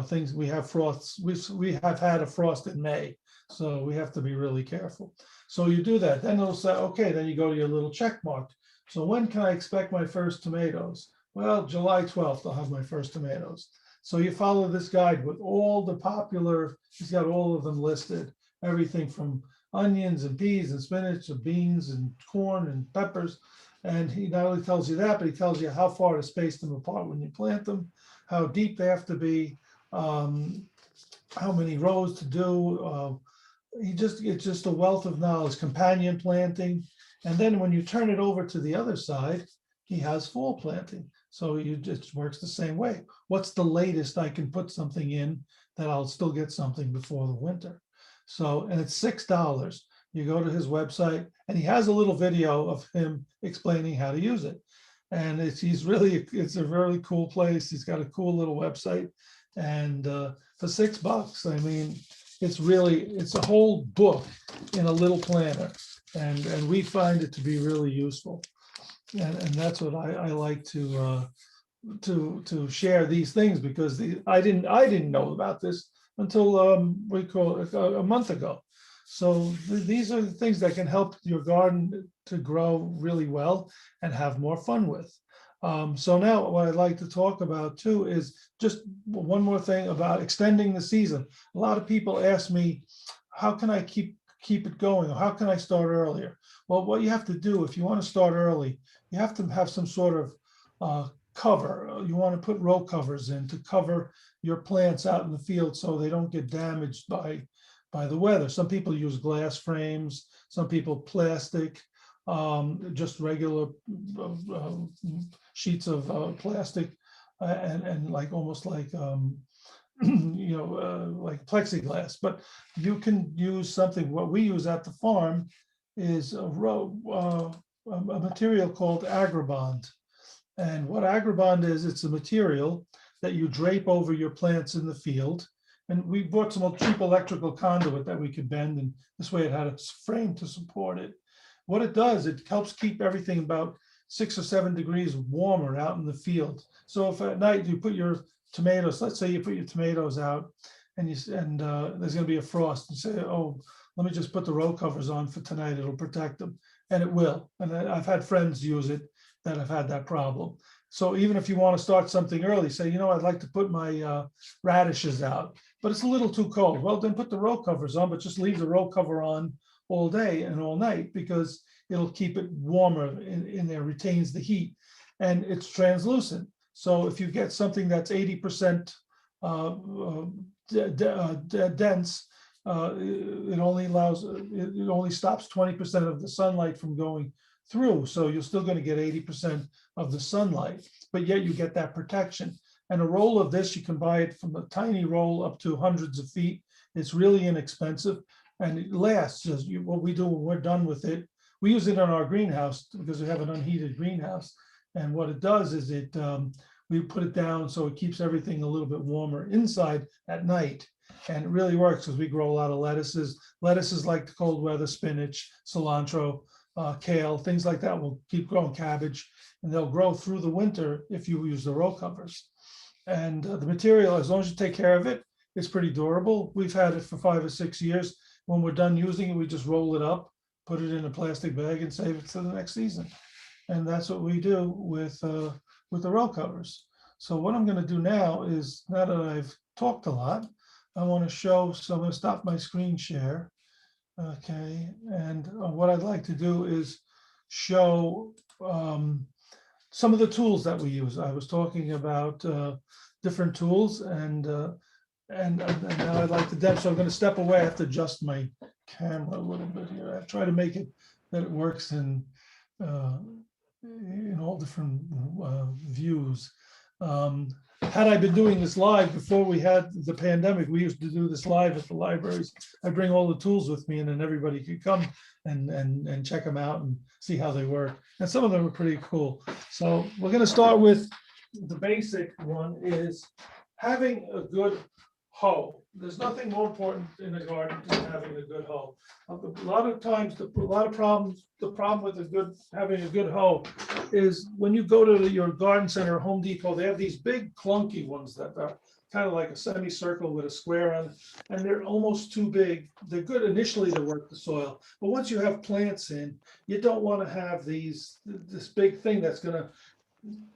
Things, we have frosts. We have had a frost in May, so we have to be really careful. So you do that. Then it'll say, okay, then you go to your little check mark. So when can I expect my first tomatoes? Well, July 12th, I'll have my first tomatoes. So you follow this guide with all the popular, he's got all of them listed, everything from onions and peas and spinach and beans and corn and peppers. And he not only tells you that, but he tells you how far to space them apart when you plant them, how deep they have to be, how many rows to do. It's just a wealth of knowledge, companion planting. And then when you turn it over to the other side, he has fall planting. So it works the same way. What's the latest I can put something in that I'll still get something before the winter? So, and it's $6. You go to his website, and he has a little video of him explaining how to use it. And it's a really cool place. He's got a cool little website. And for $6, I mean, it's a whole book in a little planner. And we find it to be really useful. And that's what I like to share these things, because I didn't know about this until we call it a month ago. So these are the things that can help your garden to grow really well and have more fun with. So now what I'd like to talk about too is just one more thing about extending the season. A lot of people ask me, how can I keep it going? Or how can I start earlier? Well, what you have to do if you want to start early, you have to have some sort of cover. You want to put row covers in to cover your plants out in the field so they don't get damaged by the weather. Some people use glass frames, some people plastic, just regular sheets of plastic, and like almost like like plexiglass. But you can use something. What we use at the farm is a material called Agribond. And what Agribond is, it's a material that you drape over your plants in the field, And we bought some cheap electrical conduit that we could bend, and this way it had a frame to support it. What it does, it helps keep everything about 6 or 7 degrees warmer out in the field. So if at night you put your tomatoes, let's say you put your tomatoes out and there's going to be a frost, you say, oh, let me just put the row covers on for tonight, it'll protect them. And it will. And I've had friends use it that have had that problem. So even if you want to start something early, say, you know, I'd like to put my radishes out, but it's a little too cold. Well, then put the row covers on, but just leave the row cover on all day and all night, because it'll keep it warmer in there, retains the heat, and it's translucent. So if you get something that's 80% dense, it only stops 20% of the sunlight from going through. So you're still going to get 80% of the sunlight, but yet you get that protection. And a roll of this, you can buy it from a tiny roll up to hundreds of feet. It's really inexpensive, and it lasts. What we do when we're done with it, we use it in our greenhouse because we have an unheated greenhouse. And what it does is we put it down so it keeps everything a little bit warmer inside at night. And it really works because we grow a lot of lettuces. Lettuces like the cold weather, spinach, cilantro, kale, things like that will keep growing, cabbage, and they'll grow through the winter if you use the row covers. And the material, as long as you take care of it, it's pretty durable. We've had it for 5 or 6 years. When we're done using it, we just roll it up, put it in a plastic bag, and save it to the next season. And that's what we do with the row covers. So what I'm going to do now is, now that I've talked a lot, I want to show, so I'm going to stop my screen share. Okay, and what I'd like to do is show some of the tools that we use. I was talking about different tools, and now I'd like to demonstrate. So I'm going to step away. I have to adjust my camera a little bit here. I try to make it that it works in all different views. Had I been doing this live before we had the pandemic, we used to do this live at the libraries. I bring all the tools with me, and then everybody could come and check them out and see how they work. And some of them are pretty cool. So we're going to start with the basic one, is having a good hoe. There's nothing more important in a garden than having a good hoe. A lot of times, the problem with having a good hoe is when you go to your garden center or Home Depot, they have these big clunky ones that are kind of like a semicircle with a square on it, and they're almost too big. They're good initially to work the soil, but once you have plants in, you don't want to have this big thing that's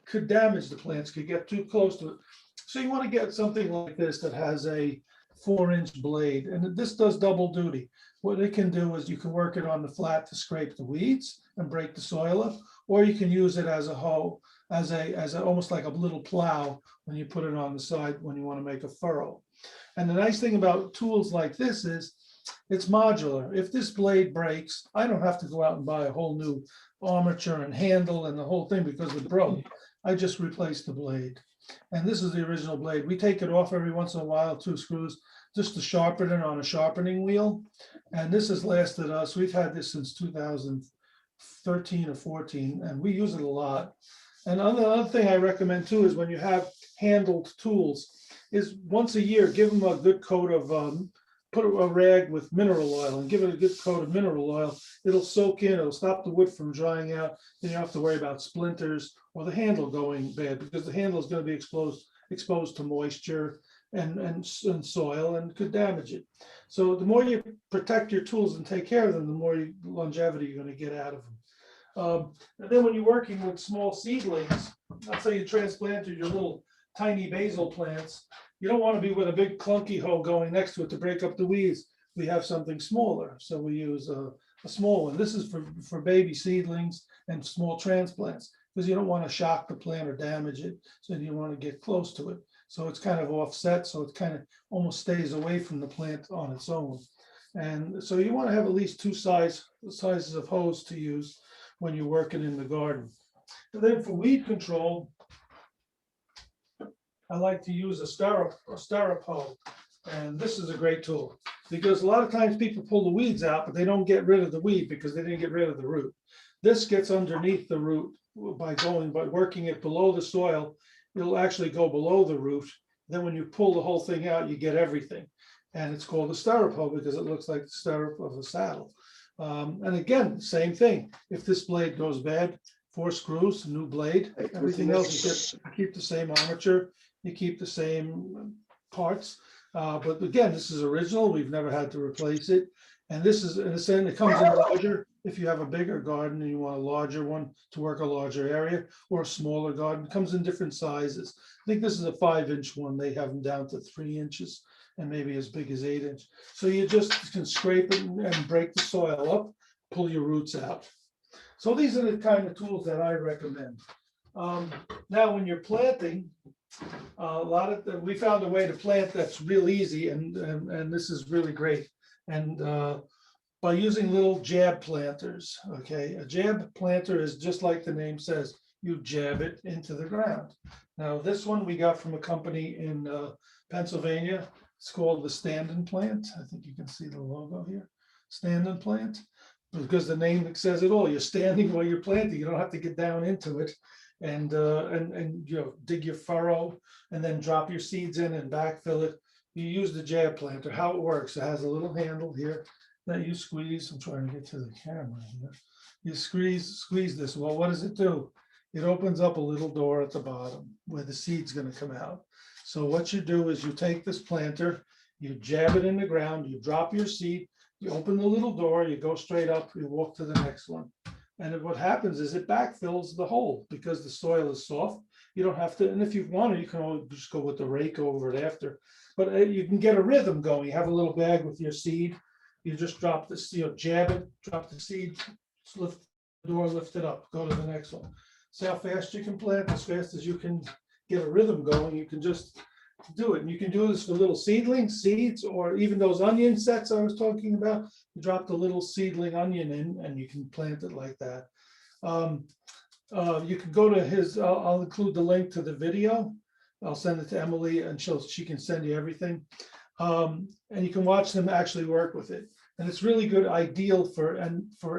could damage the plants, could get too close to it. So you want to get something like this that has a 4-inch blade, and this does double duty. What it can do is you can work it on the flat to scrape the weeds and break the soil up, or you can use it as a hoe, as almost like a little plow when you put it on the side when you want to make a furrow. And the nice thing about tools like this is it's modular. If this blade breaks, I don't have to go out and buy a whole new armature and handle and the whole thing because it broke. I just replaced the blade. And this is the original blade. We take it off every once in a while, 2 screws, just to sharpen it on a sharpening wheel. And this has lasted us. We've had this since 2013 or 14, and we use it a lot. And another thing I recommend too is when you have handled tools, is once a year, give them a good coat of, put a rag with mineral oil and give it a good coat of mineral oil. It'll soak in, it'll stop the wood from drying out. Then you don't have to worry about splinters or the handle going bad, because the handle is going to be exposed to moisture and soil and could damage it. So the more you protect your tools and take care of them, the more longevity you're going to get out of them. And then when you're working with small seedlings, let's say you transplanted your little tiny basil plants, you don't want to be with a big clunky hoe going next to it to break up the weeds. We have something smaller, so we use a small one. This is for baby seedlings and small transplants, because you don't want to shock the plant or damage it, so you want to get close to it. So it's kind of offset, so it kind of almost stays away from the plant on its own. And so you want to have at least 2 sizes of hose to use when you're working in the garden. And then for weed control, I like to use a stirrup hoe, and this is a great tool because a lot of times people pull the weeds out, but they don't get rid of the weed because they didn't get rid of the root. This gets underneath the root by working it below the soil. It'll actually go below the root Then when you pull the whole thing out, you get everything. And it's called a styropole because it looks like the stirrup of a saddle. And again, same thing. If this blade goes bad, 4 screws, new blade, everything else, you keep the same armature, you keep the same parts. But again, this is original. We've never had to replace it. And this is, in a sense, it comes in larger. If you have a bigger garden and you want a larger one to work a larger area, or a smaller garden, it comes in different sizes. I think this is a 5-inch one. They have them down to 3 inches and maybe as big as 8 inch. So you just can scrape it and break the soil up, pull your roots out. So these are the kind of tools that I recommend. Now, when you're planting, we found a way to plant that's real easy, and this is really great. And by using little jab planters, okay, a jab planter is just like the name says, you jab it into the ground. Now, this one we got from a company in Pennsylvania. It's called the Stand-in Plant. I think you can see the logo here, Stand-in Plant, because the name says it all. You're standing while you're planting. You don't have to get down into it and dig your furrow and then drop your seeds in and backfill it. You use the jab planter. How it works, it has a little handle here that you squeeze. I'm trying to get to the camera here. You squeeze this. Well, what does it do? It opens up a little door at the bottom where the seed's going to come out. So what you do is you take this planter, you jab it in the ground, you drop your seed, you open the little door, you go straight up, you walk to the next one. And what happens is it backfills the hole because the soil is soft. You don't have to, and if you want to, you can always just go with the rake over it after. But you can get a rhythm going. You have a little bag with your seed. You just drop this, jab it, drop the seed, lift the door, lift it up, go to the next one. See how fast you can plant, as fast as you can get a rhythm going, you can just do it. And you can do this for little seedlings, seeds, or even those onion sets I was talking about. You drop the little seedling onion in and you can plant it like that. You can go to his, I'll include the link to the video. I'll send it to Emily and she can send you everything. And you can watch them actually work with it. And it's really good, ideal for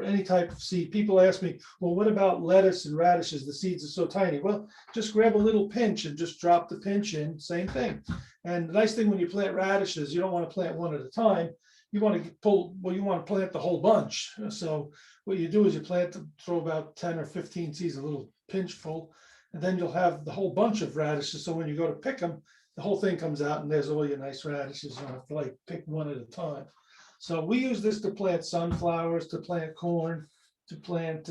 any type of seed. People ask me, well, what about lettuce and radishes? The seeds are so tiny. Well, just grab a little pinch and just drop the pinch in, same thing. And the nice thing when you plant radishes, you don't want to plant one at a time. You want to you want to plant the whole bunch. So what you do is you throw about 10 or 15 seeds, a little pinch full, and then you'll have the whole bunch of radishes. So when you go to pick them, the whole thing comes out and there's all your nice radishes. You don't have to pick one at a time. So we use this to plant sunflowers, to plant corn, to plant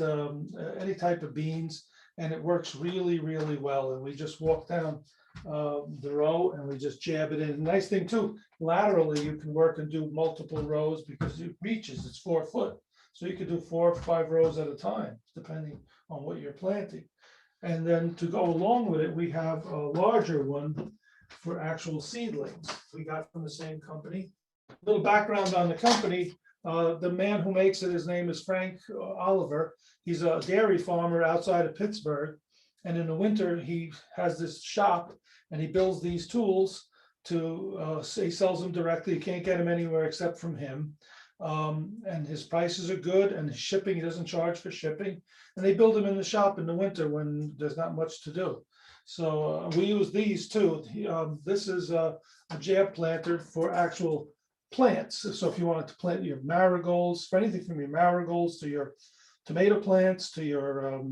any type of beans, and it works really, really well. And we just walk down the row and we just jab it in. The nice thing too, laterally you can work and do multiple rows because it reaches, it's 4 foot. So you could do 4 or 5 rows at a time, depending on what you're planting. And then to go along with it, we have a larger one for actual seedlings we got from the same company. Little background on the company, the man who makes it, his name is Frank Oliver. He's a dairy farmer outside of Pittsburgh. And in the winter, he has this shop and he builds these tools he sells them directly. You can't get them anywhere except from him. And his prices are good, and his shipping, he doesn't charge for shipping. And they build them in the shop in the winter when there's not much to do. So we use these too. This is a jab planter for actual plants. So if you wanted to plant your marigolds, for anything from your marigolds to your tomato plants to your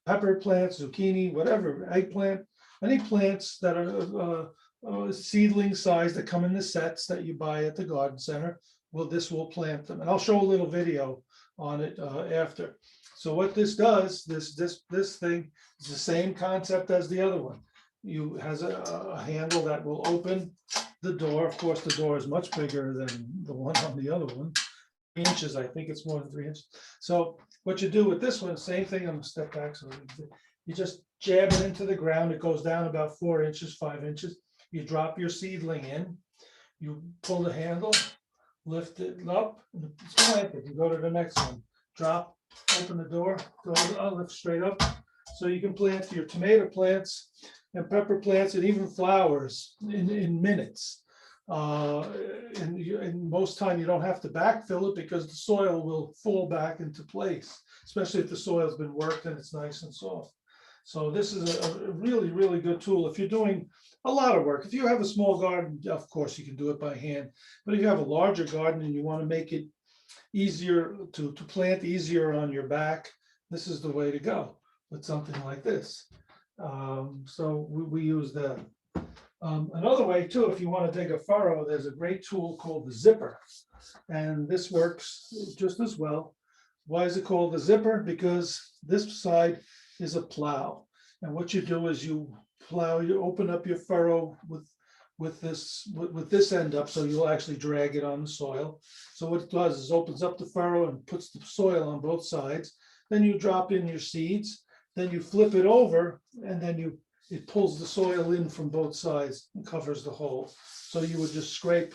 pepper plants, zucchini, whatever, eggplant, any plants that are seedling size that come in the sets that you buy at the garden center, this will plant them. And I'll show a little video on it after. So what this does, this thing is the same concept as the other one. It has a handle that will open the door. Of course, the door is much bigger than the one on the other one. 3 inches, I think it's more than 3 inches. So what you do with this one, same thing. I'm gonna step back so you just jab it into the ground. It goes down about 4 inches, 5 inches. You drop your seedling in. You pull the handle, lift it up, and it's planted. You go to the next one. Drop, open the door, lift straight up. So you can plant your tomato plants and pepper plants and even flowers in minutes. And most time you don't have to backfill it because the soil will fall back into place, especially if the soil's been worked and it's nice and soft. So this is a really, really good tool. If you're doing a lot of work. If you have a small garden, of course, you can do it by hand. But if you have a larger garden and you want to make it easier to plant, easier on your back, this is the way to go with something like this. So we use that. Another way too, if you want to dig a furrow, there's a great tool called the zipper. And this works just as well. Why is it called the zipper? Because this side is a plow. And what you do is you plow, you open up your furrow with this end up, so you'll actually drag it on the soil. So what it does is opens up the furrow and puts the soil on both sides. Then you drop in your seeds, then you flip it over, and then it pulls the soil in from both sides and covers the hole. So you would just scrape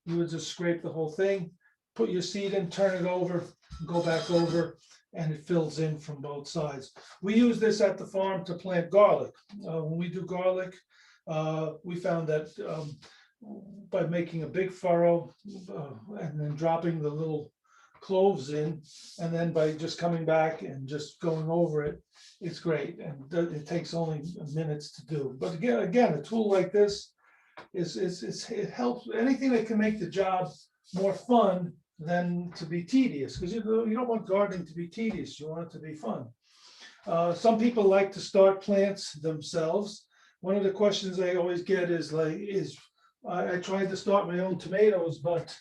the whole thing, put your seed in, turn it over, go back over, and it fills in from both sides. We use this at the farm to plant garlic. When we do garlic, we found that by making a big furrow and then dropping the little cloves in, and then by just coming back and just going over it, it's great. And it takes only minutes to do. But again, a tool like this it helps. Anything that can make the job more fun than to be tedious, because you don't want gardening to be tedious. You want it to be fun. Some people like to start plants themselves. One of the questions I always get is I tried to start my own tomatoes, but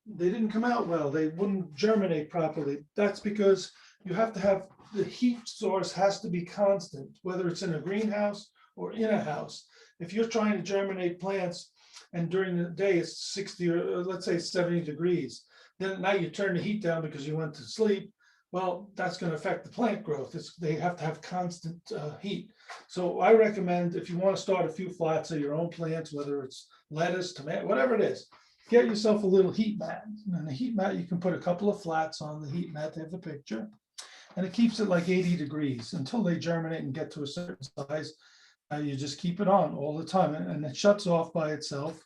they didn't come out well. They wouldn't germinate properly. That's because you have to have the heat source has to be constant, whether it's in a greenhouse or in a house. If you're trying to germinate plants and during the day it's 60 or let's say 70 degrees, then at night you turn the heat down because you went to sleep, well, that's going to affect the plant growth. They have to have constant heat. So I recommend, if you want to start a few flats of your own plants, whether it's lettuce, tomato, whatever it is, get yourself a little heat mat. And the heat mat, you can put a couple of flats on the heat mat. They have the picture. And it keeps it like 80 degrees until they germinate and get to a certain size. You just keep it on all the time, and it shuts off by itself.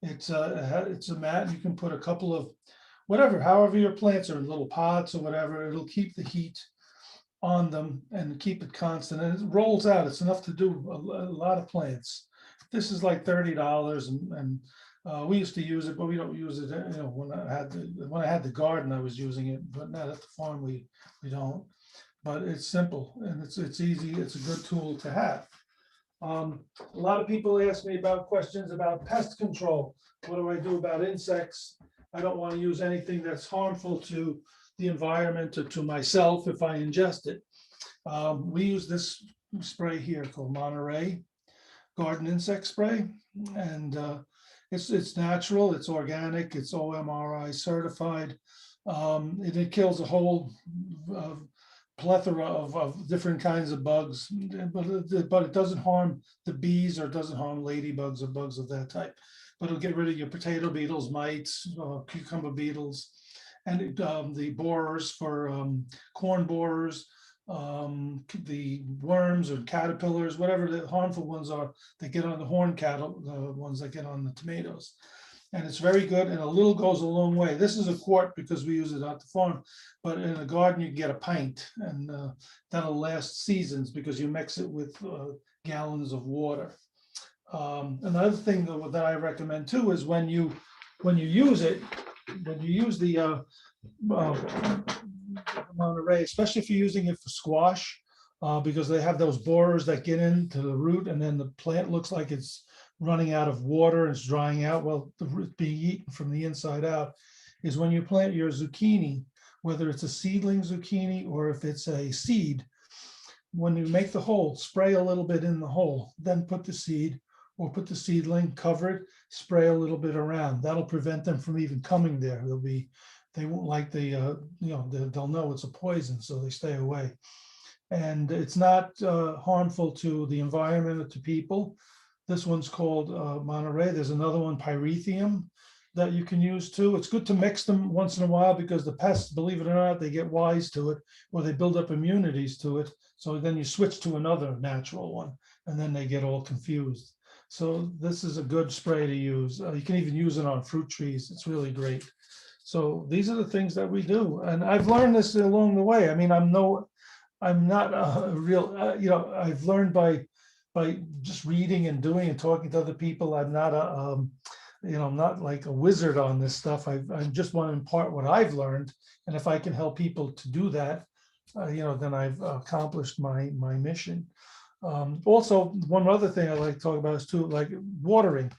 It's a mat. You can put a couple of however your plants are in little pots or whatever. It'll keep the heat on them and keep it constant. And it rolls out. It's enough to do a lot of plants. This is like $30, and we used to use it, but we don't use it. When I had the garden, I was using it, but not at the farm. We don't. But it's simple and it's easy. It's a good tool to have. A lot of people ask me about questions about pest control. What do I do about insects? I don't want to use anything that's harmful to the environment or to myself if I ingest it. We use this spray here called Monterey garden insect spray, and it's natural, it's organic, it's OMRI certified. It kills a whole plethora of different kinds of bugs, but it doesn't harm the bees or it doesn't harm ladybugs or bugs of that type. But it'll get rid of your potato beetles, mites, cucumber beetles, and the borers for corn borers, the worms or caterpillars, whatever the harmful ones are that get on the horned cattle, the ones that get on the tomatoes. And it's very good, and a little goes a long way. This is a quart because we use it at the farm, but in a garden you can get a pint, and that'll last seasons because you mix it with gallons of water. Another thing that I recommend too is when you use it, when you use the Monterey, especially if you're using it for squash, because they have those borers that get into the root, and then the plant looks like it's running out of water and it's drying out. Well, the root being eaten from the inside out is when you plant your zucchini, whether it's a seedling zucchini or if it's a seed. When you make the hole, spray a little bit in the hole, then put the seed or put the seedling, cover it, spray a little bit around. That'll prevent them from even coming there. They won't like they'll know it's a poison, so they stay away. And it's not harmful to the environment or to people. This one's called Monterey. There's another one, Pyrethrum, that you can use too. It's good to mix them once in a while because the pests, believe it or not, they get wise to it, or they build up immunities to it. So then you switch to another natural one, and then they get all confused. So this is a good spray to use. You can even use it on fruit trees. It's really great. So these are the things that we do. And I've learned this along the way. I mean, I'm not a real, I've learned by by just reading and doing and talking to other people. I'm not I'm not like a wizard on this stuff. I just want to impart what I've learned. And if I can help people to do that, then I've accomplished my mission. Also, one other thing I like to talk about is too, like watering.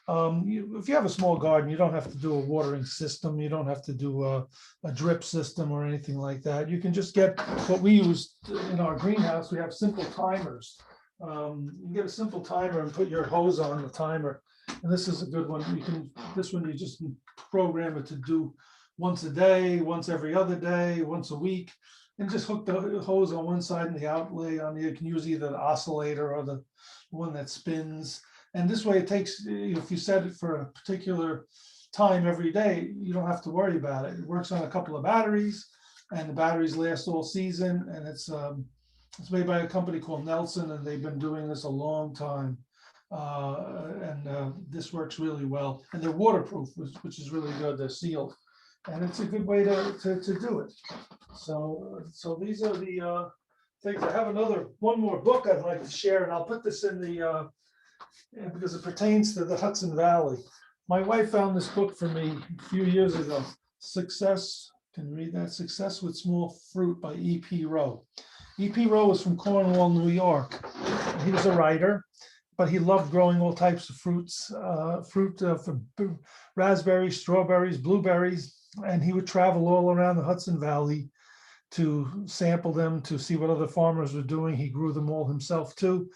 If you have a small garden, you don't have to do a watering system. You don't have to do a drip system or anything like that. You can just get what we use in our greenhouse. We have simple timers. You can get a simple timer and put your hose on the timer. And this is a good one. This one you just program it to do once a day, once every other day, once a week. And just hook the hose on one side and the outlay on the, you can use either the oscillator or the one that spins. And this way it takes, if you set it for a particular time every day, you don't have to worry about it. It works on a couple of batteries and the batteries last all season. And it's made by a company called Nelson, and they've been doing this a long time. This works really well. And they're waterproof, which is really good. They're sealed. And it's a good way to do it. So these are the things. I have one more book I'd like to share, and I'll put this in the because it pertains to the Hudson Valley. My wife found this book for me a few years ago. Success, can you read that? Success with Small Fruit by E.P. Rowe. E.P. Rowe was from Cornwall, New York. He was a writer, but he loved growing all types of fruits, from raspberries, strawberries, blueberries, and he would travel all around the Hudson Valley to sample them, to see what other farmers were doing. He grew them all himself too.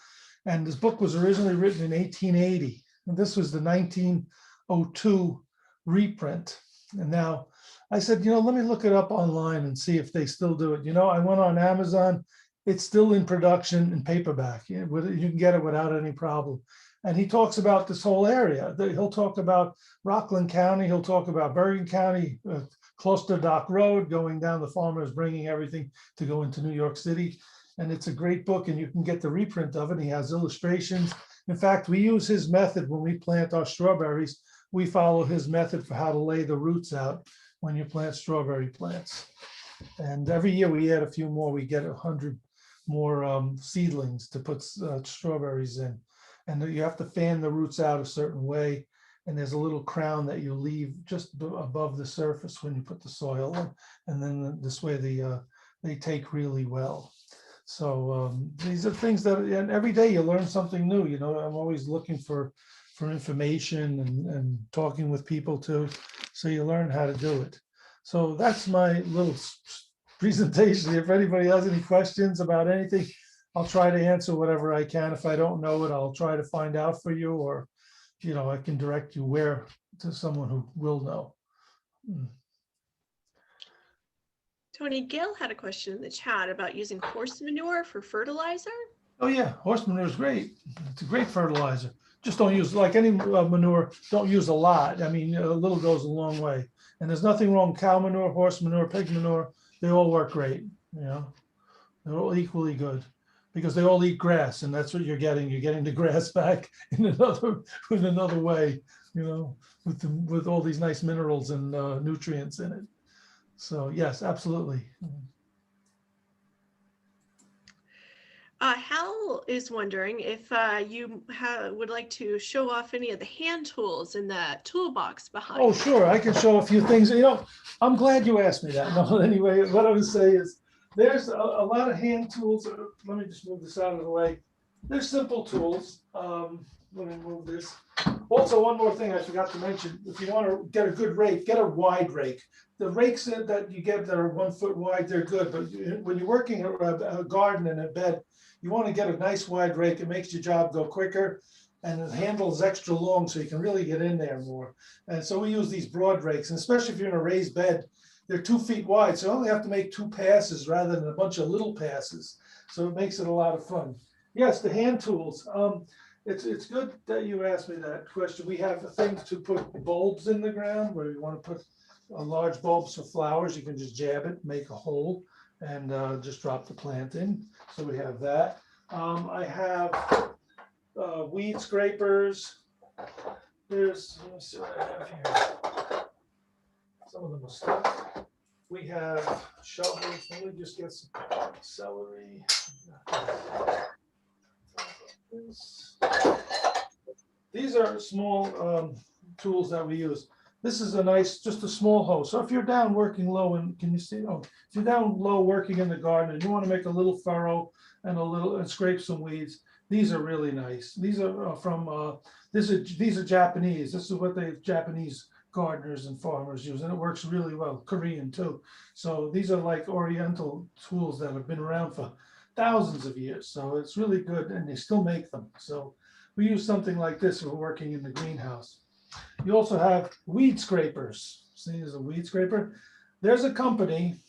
And this book was originally written in 1880. And this was the 1902 reprint. And now I said, let me look it up online and see if they still do it. I went on Amazon. It's still in production in paperback. You can get it without any problem. And he talks about this whole area. He'll talk about Rockland County. He'll talk about Bergen County, close to Dock Road, going down the farmers, bringing everything to go into New York City. And it's a great book, and you can get the reprint of it. He has illustrations. In fact, we use his method when we plant our strawberries. We follow his method for how to lay the roots out when you plant strawberry plants. And every year we add a few more. We get 100 more seedlings to put strawberries in. And you have to fan the roots out a certain way. And there's a little crown that you leave just above the surface when you put the soil in. And then this way they take really well. So these are things that, and every day you learn something new. I'm always looking for information and talking with people too. So you learn how to do it. So that's my little presentation. If anybody has any questions about anything, I'll try to answer whatever I can. If I don't know it, I'll try to find out for you, or, I can direct you to someone who will know. Tony, Gail had a question in the chat about using horse manure for fertilizer. Oh yeah, horse manure is great. It's a great fertilizer. Just don't use, like any manure, don't use a lot. I mean, a little goes a long way. And there's nothing wrong with cow manure, horse manure, pig manure. They all work great. They're all equally good because they all eat grass, and that's what you're getting. You're getting the grass back in another way, with all these nice minerals and nutrients in it. So yes, absolutely. Hal is wondering if you would like to show off any of the hand tools in the toolbox behind. Oh, sure. I can show a few things. I'm glad you asked me that. No, anyway, what I would say is there's a lot of hand tools. Let me just move this out of the way. There's simple tools. Let me move this. Also, one more thing I forgot to mention. If you want to get a good rake, get a wide rake. The rakes that you get that are 1 foot wide, they're good. But when you're working a garden and a bed, you want to get a nice wide rake. It makes your job go quicker, and the handle is extra long, so you can really get in there more. And so we use these broad rakes, and especially if you're in a raised bed, they're 2 feet wide, so you only have to make 2 passes rather than a bunch of little passes. So it makes it a lot of fun. Yes, the hand tools. It's good that you asked me that question. We have things to put bulbs in the ground where you want to put large bulbs for flowers. You can just jab it, make a hole, and just drop the plant in. So we have that. I have weed scrapers. Let me see what I have here. Some of them are stuck. We have shovels. Let me just get some celery. These are small tools that we use. This is a nice, just a small hose. So if you're down working low, and can you see? Oh, if you're down low working in the garden and you want to make a little furrow and scrape some weeds, these are really nice. These are from these are Japanese. This is what Japanese gardeners and farmers use, and it works really well. Korean too. So these are like Oriental tools that have been around for thousands of years. So it's really good, and they still make them. So we use something like this when we're working in the greenhouse. You also have weed scrapers. See, there's a weed scraper. There's a company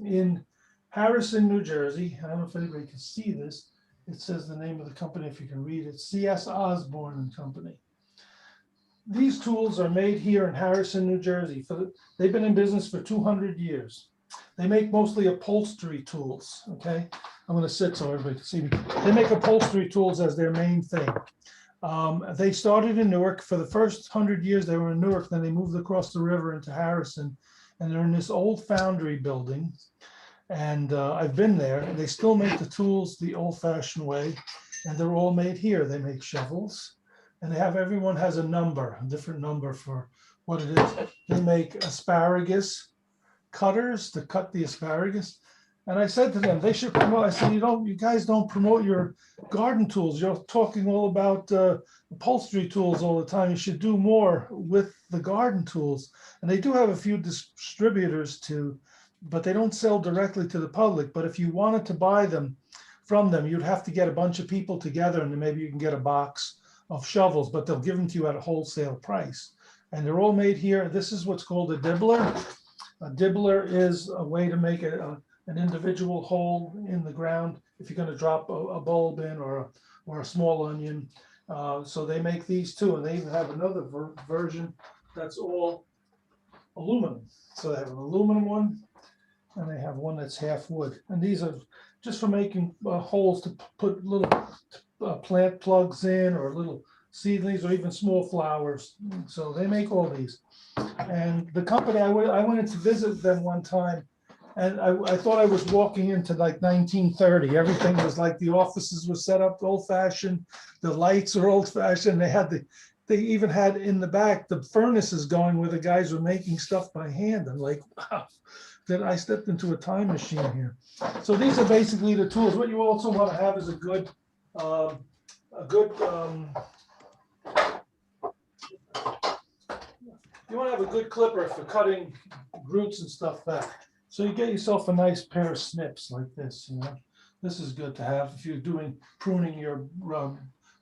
in Harrison, New Jersey. I don't know if anybody can see this. It says the name of the company if you can read it. C.S. Osborne and Company. These tools are made here in Harrison, New Jersey. They've been in business for 200 years. They make mostly upholstery tools. Okay, I'm going to sit so everybody can see me. They make upholstery tools as their main thing. They started in Newark. For the first 100 years, they were in Newark. Then they moved across the river into Harrison, and they're in this old foundry building. And I've been there. They still make the tools the old-fashioned way, and they're all made here. They make shovels, and everyone has a number, a different number for what it is. They make asparagus cutters to cut the asparagus. And I said to them, they should promote. I said, you guys don't promote your garden tools. You're talking all about upholstery tools all the time. You should do more with the garden tools. And they do have a few distributors but they don't sell directly to the public. But if you wanted to buy them from them, you'd have to get a bunch of people together, and then maybe you can get a box of shovels, but they'll give them to you at a wholesale price. And they're all made here. This is what's called a dibbler. A dibbler is a way to make an individual hole in the ground if you're going to drop a bulb in or a small onion. So they make these too, and they even have another version that's all aluminum. So they have an aluminum one, and they have one that's half wood. And these are just for making holes to put little plant plugs in, or little seedlings, or even small flowers. So they make all these. And the company, I went in to visit them one time, and I thought I was walking into like 1930. Everything was like the offices were set up old-fashioned, the lights are old-fashioned. They even had in the back the furnaces going where the guys were making stuff by hand. I'm like, wow, that I stepped into a time machine here. So these are basically the tools. What you also want to have is you want to have a good clipper for cutting roots and stuff back. So you get yourself a nice pair of snips like this. This is good to have if you're pruning your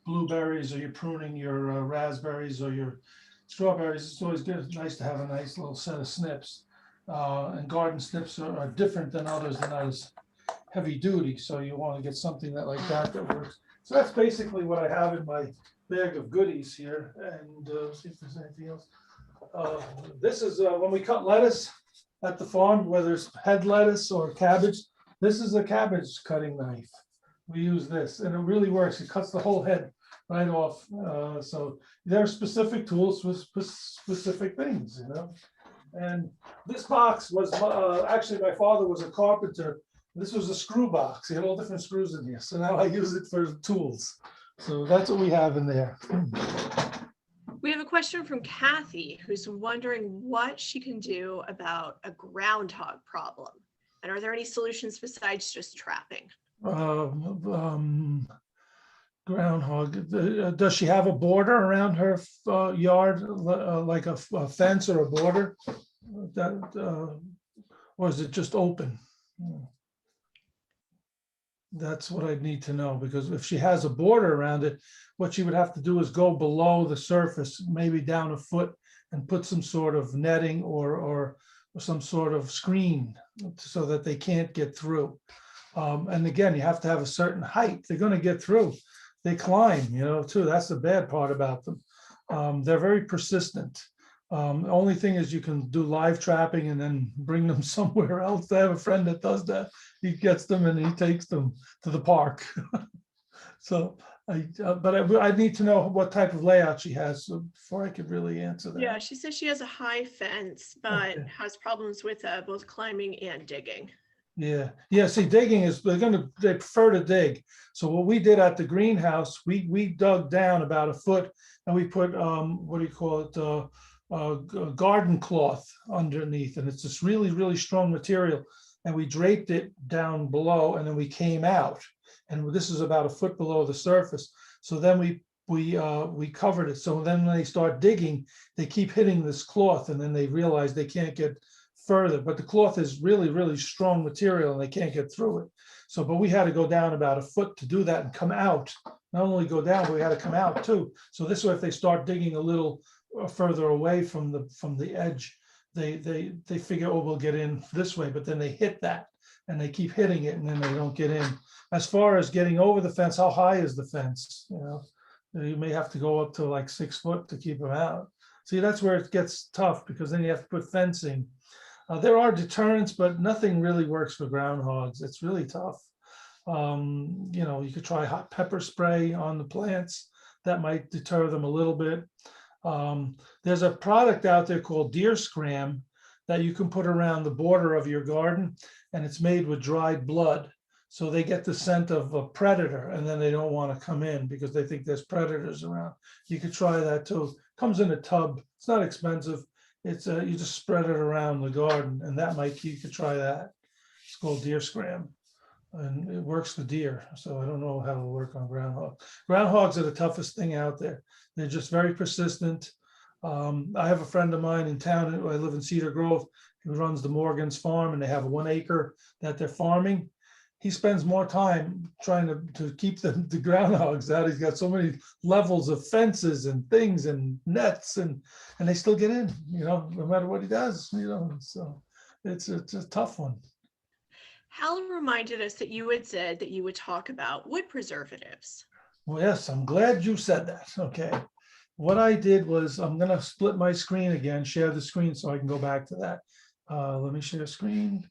blueberries, or you're pruning your raspberries or your strawberries. It's always good, nice to have a nice little set of snips. And garden snips are different than others. They're not as heavy duty, so you want to get something like that works. So that's basically what I have in my bag of goodies here. And see if there's anything else. This is when we cut lettuce at the farm, whether it's head lettuce or cabbage. This is a cabbage cutting knife. We use this, and it really works. It cuts the whole head right off. So there are specific tools for specific things, And this box was actually, my father was a carpenter. This was a screw box. He had all different screws in here. So now I use it for tools. So that's what we have in there. We have a question from Kathy, who's wondering what she can do about a groundhog problem. And are there any solutions besides just trapping? Groundhog. Does she have a border around her yard, like a fence or a border? Or is it just open? That's what I'd need to know, because if she has a border around it, what she would have to do is go below the surface, maybe down a foot, and put some sort of netting or some sort of screen so that they can't get through. And again, you have to have a certain height. They're going to get through. They climb, too. That's the bad part about them. They're very persistent. The only thing is you can do live trapping and then bring them somewhere else. I have a friend that does that. He gets them and he takes them to the park. So, I need to know what type of layout she has before I could really answer that. Yeah, she says she has a high fence, but has problems with both climbing and digging. Yeah. See, digging is, they prefer to dig. So what we did at the greenhouse, we dug down about a foot and we put, what do you call it? Garden cloth underneath. And it's this really, really strong material. And we draped it down below and then we came out. And this is about a foot below the surface. So then we covered it. So then when they start digging, they keep hitting this cloth and then they realize they can't get further, but the cloth is really, really strong material and they can't get through it. So, but we had to go down about a foot to do that and come out. Not only go down, but we had to come out too. So this way, if they start digging a little further away from the edge, they figure, oh, we'll get in this way, but then they hit that and they keep hitting it and then they don't get in. As far as getting over the fence, how high is the fence? You may have to go up to like 6 foot to keep them out. See, that's where it gets tough because then you have to put fencing. There are deterrents, but nothing really works for groundhogs. It's really tough. You could try hot pepper spray on the plants. That might deter them a little bit. There's a product out there called deer scram that you can put around the border of your garden, and it's made with dried blood. So they get the scent of a predator, and then they don't want to come in because they think there's predators around. You could try that too. Comes in a tub. It's not expensive. It's you just spread it around the garden, and you could try that. It's called deer scram, and it works for deer. So I don't know how it'll work on groundhog. Groundhogs are the toughest thing out there. They're just very persistent. I have a friend of mine in town. I live in Cedar Grove. He runs the Morgan's farm, and they have 1 acre that they're farming. He spends more time trying to keep the groundhogs out. He's got so many levels of fences and things and nets, and they still get in, no matter what he does, so it's a tough one. Hal reminded us that you had said that you would talk about wood preservatives. Well, yes, I'm glad you said that. Okay. What I did was, I'm going to split my screen again, share the screen so I can go back to that. Let me share screen.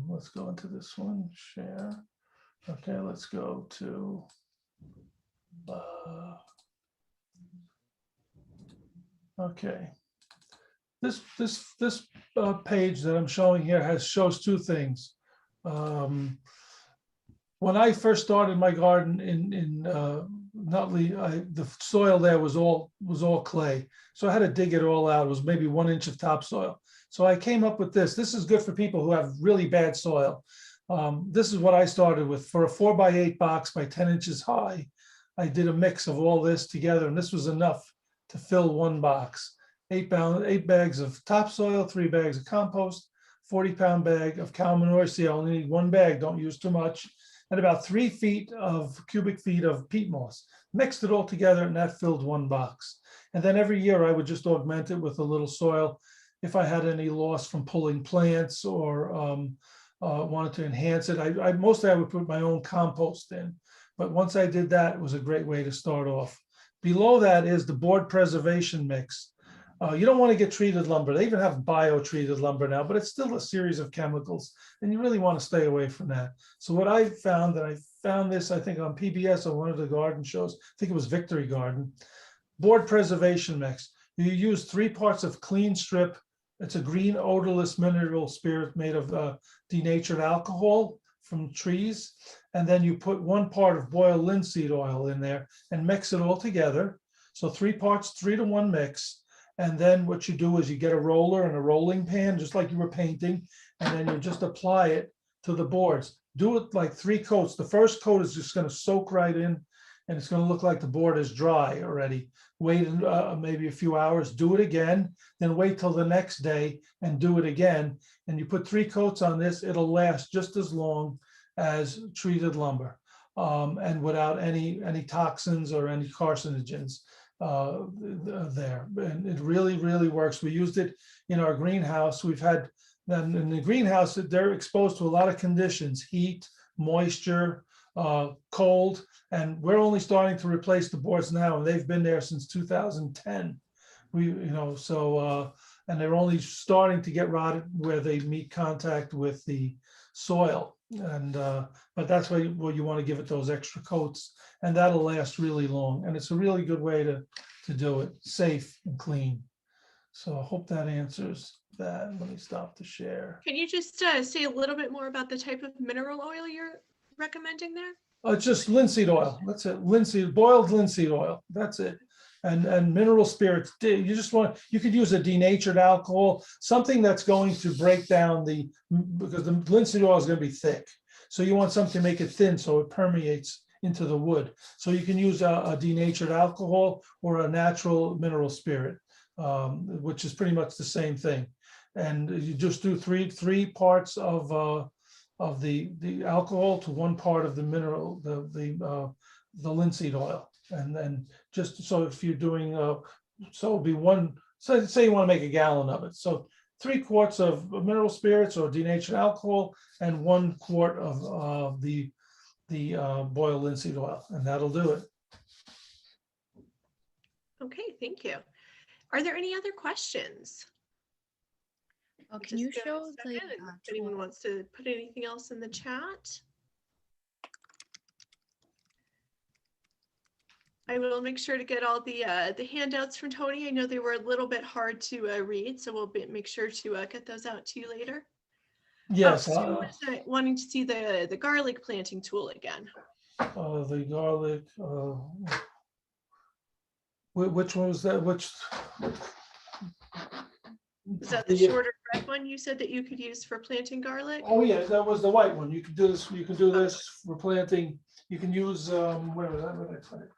Let's go into this one, share. Okay, let's go to okay. This page that I'm showing here shows 2 things. When I first started my garden in Nutley, the soil there was all clay, so I had to dig it all out. It was maybe 1 inch of topsoil. So I came up with this. This is good for people who have really bad soil. This is what I started with. For a 4x8 box by 10 inches high, I did a mix of all this together, and this was enough to fill 1 box. 8 bags of topsoil, 3 bags of compost, 40-pound bag of cow manure. See, I only need 1 bag, don't use too much, and about 3 cubic feet of peat moss. Mixed it all together, and that filled 1 box. And then every year I would just augment it with a little soil. If I had any loss from pulling plants or wanted to enhance it, I mostly would put my own compost in. But once I did that, it was a great way to start off. Below that is the board preservation mix. You don't want to get treated lumber. They even have bio-treated lumber now, but it's still a series of chemicals, and you really want to stay away from that. So what I found this, I think, on PBS on one of the garden shows, I think it was Victory Garden, board preservation mix. You use 3 parts of clean strip. It's a green odorless mineral spirit made of denatured alcohol from trees. And then you put 1 part of boiled linseed oil in there and mix it all together. So 3 parts, 3-to-1 mix. And then what you do is you get a roller and a rolling pan, just like you were painting, and then you just apply it to the boards. Do it like 3 coats. The first coat is just going to soak right in, and it's going to look like the board is dry already. Wait maybe a few hours, do it again, then wait till the next day and do it again. And you put 3 coats on this, it'll last just as long as treated lumber, and without any toxins or any carcinogens there. And it really, really works. We used it in our greenhouse. We've had them in the greenhouse, they're exposed to a lot of conditions: heat, moisture, cold, and we're only starting to replace the boards now, and they've been there since 2010. And they're only starting to get rotted where they meet contact with the soil. And but that's why you want to give it those extra coats, and that'll last really long. And it's a really good way to do it, safe and clean. So I hope that answers that. Let me stop the share. Can you just say a little bit more about the type of mineral oil you're recommending there? It's just linseed oil. That's it. Boiled linseed oil. That's it. And mineral spirits. You could use a denatured alcohol, something that's going to break down because the linseed oil is going to be thick. So you want something to make it thin so it permeates into the wood. So you can use a denatured alcohol or a natural mineral spirit, which is pretty much the same thing. And you just do three parts of the alcohol to 1 part of the mineral, the linseed oil. And then just so if you're doing, so it'll be one, so say you want to make a gallon of it. So 3 quarts of mineral spirits or denatured alcohol and 1 quart of the boiled linseed oil, and that'll do it. Okay, thank you. Are there any other questions? Oh, can you Just give it a show the second, and if anyone wants to put anything else in the chat? I will make sure to get all the handouts from Tony. I know they were a little bit hard to read, so we'll make sure to get those out to you later. Yes, Sue was wanting to see the garlic planting tool again. the garlic. Which one was that? Which? Is that the shorter red one you said that you could use for planting garlic? Oh yeah, that was the white one. You can do this. You can do this for planting. You can use where was that? Where did I put it?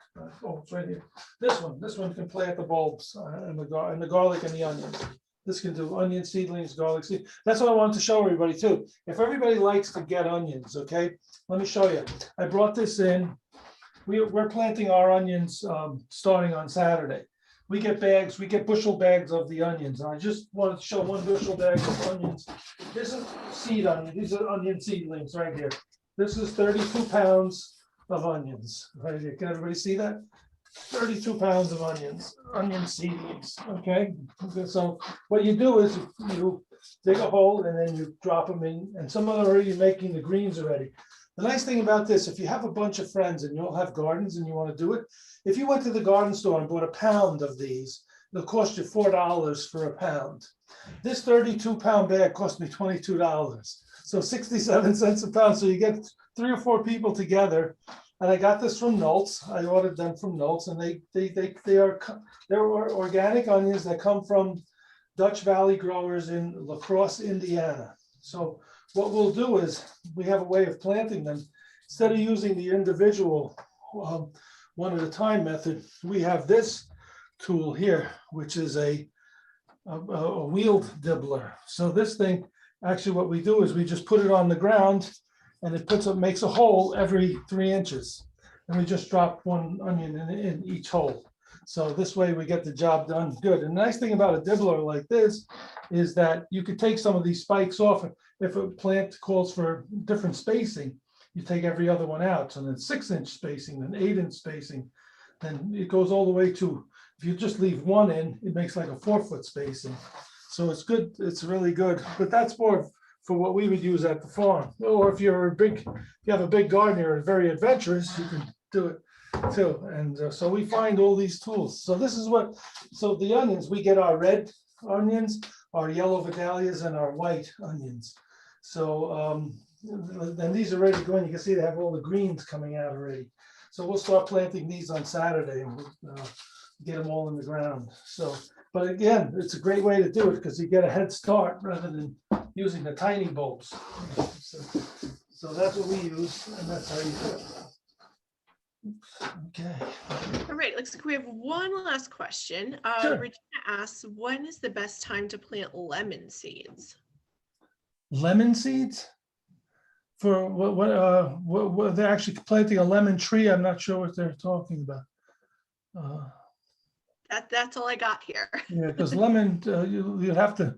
Oh, it's right here. This one can plant the bulbs and the garlic and the onions. This can do onion seedlings, garlic seed. That's what I wanted to show everybody too. If everybody likes to get onions, okay, let me show you. I brought this in. We're planting our onions starting on Saturday. We get bags, we get bushel bags of the onions. And I just wanted to show 1 bushel bag of onions. This is seed onion. These are onion seedlings right here. This is 32 pounds of onions right here. Can everybody see that? 32 pounds of onion seedlings. Okay. So what you do is you dig a hole and then you drop them in, and some of them are already making the greens already. The nice thing about this, if you have a bunch of friends and you all have gardens and you want to do it, if you went to the garden store and bought a pound of these, it'll cost you $4 for a pound. This 32-pound bag cost me $22. So 67 cents a pound. So you get 3 or 4 people together. And I got this from Knoltz. I ordered them from Knoltz, and they're organic onions that come from Dutch Valley growers in La Crosse, Indiana. So what we'll do is we have a way of planting them. Instead of using the individual one at a time method, we have this tool here, which is a wheeled dibbler. So this thing, actually what we do is we just put it on the ground, and it makes a hole every 3 inches. And we just drop 1 onion in each hole. So this way we get the job done good. And the nice thing about a dibbler like this is that you could take some of these spikes off. If a plant calls for different spacing, you take every other one out. So then 6-inch spacing, then 8-inch spacing. Then it goes all the way to, if you just leave 1 in, it makes like a 4-foot spacing. So it's good, it's really good. But that's more for what we would use at the farm. Or if you have a big garden, you're very adventurous, you can do it too. And so we find all these tools. So this is so the onions, we get our red onions, our yellow Vidalias, and our white onions. So and these are already going, you can see they have all the greens coming out already. So we'll start planting these on Saturday and we'll get them all in the ground. So, but again, it's a great way to do it because you get a head start rather than using the tiny bulbs. So that's what we use, and that's how you do it. Okay. All right, looks like we have one last question. Sure. Regina asks, when is the best time to plant lemon seeds? Lemon seeds? For what they're actually planting a lemon tree. I'm not sure what they're talking about. That's all I got here. Yeah, because lemon, you'd have to,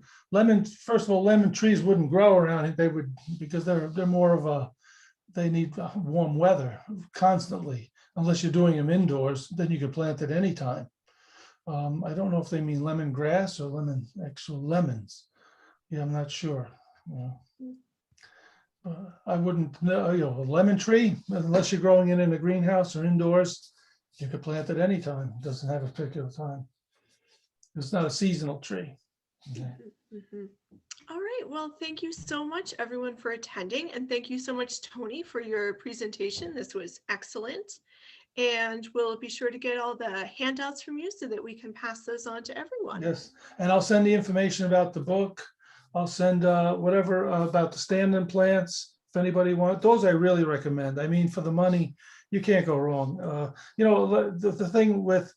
first of all, lemon trees wouldn't grow around it. They would, because they're more of they need warm weather constantly, unless you're doing them indoors, then you could plant it anytime. I don't know if they mean lemongrass or actual lemons. Yeah, I'm not sure. Yeah. I wouldn't know, a lemon tree, unless you're growing it in a greenhouse or indoors, you could plant it anytime. It doesn't have a particular time. It's not a seasonal tree. Okay. Mhm. All right, well, thank you so much, everyone, for attending. And thank you so much, Tony, for your presentation. This was excellent. And we'll be sure to get all the handouts from you so that we can pass those on to everyone. Yes, and I'll send the information about the book. I'll send whatever about the stand-in plants. If anybody wants, those I really recommend. I mean, for the money, you can't go wrong. You know, the thing with,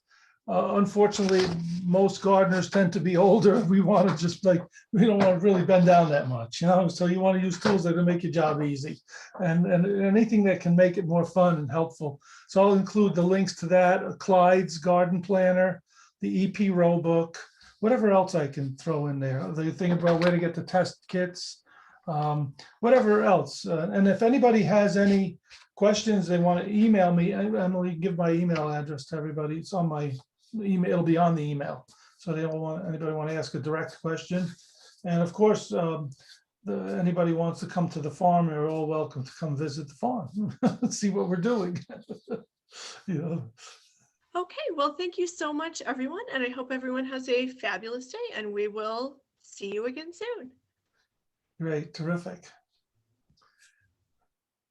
unfortunately, most gardeners tend to be older. We want to just like, we don't want to really bend down that much, you know? So you want to use tools that are going to make your job easy and anything that can make it more fun and helpful. So I'll include the links to that, Clyde's Garden Planner, the EP Row book, whatever else I can throw in there. The thing about where to get the test kits, whatever else. And if anybody has any questions, they want to email me, Emily, give my email address to everybody. It's on my email, it'll be on the email. So they don't want, anybody want to ask a direct question. And of course, anybody wants to come to the farm, they're all welcome to come visit the farm, see what we're doing. You know. Okay, well, thank you so much, everyone. And I hope everyone has a fabulous day and we will see you again soon. Great, terrific.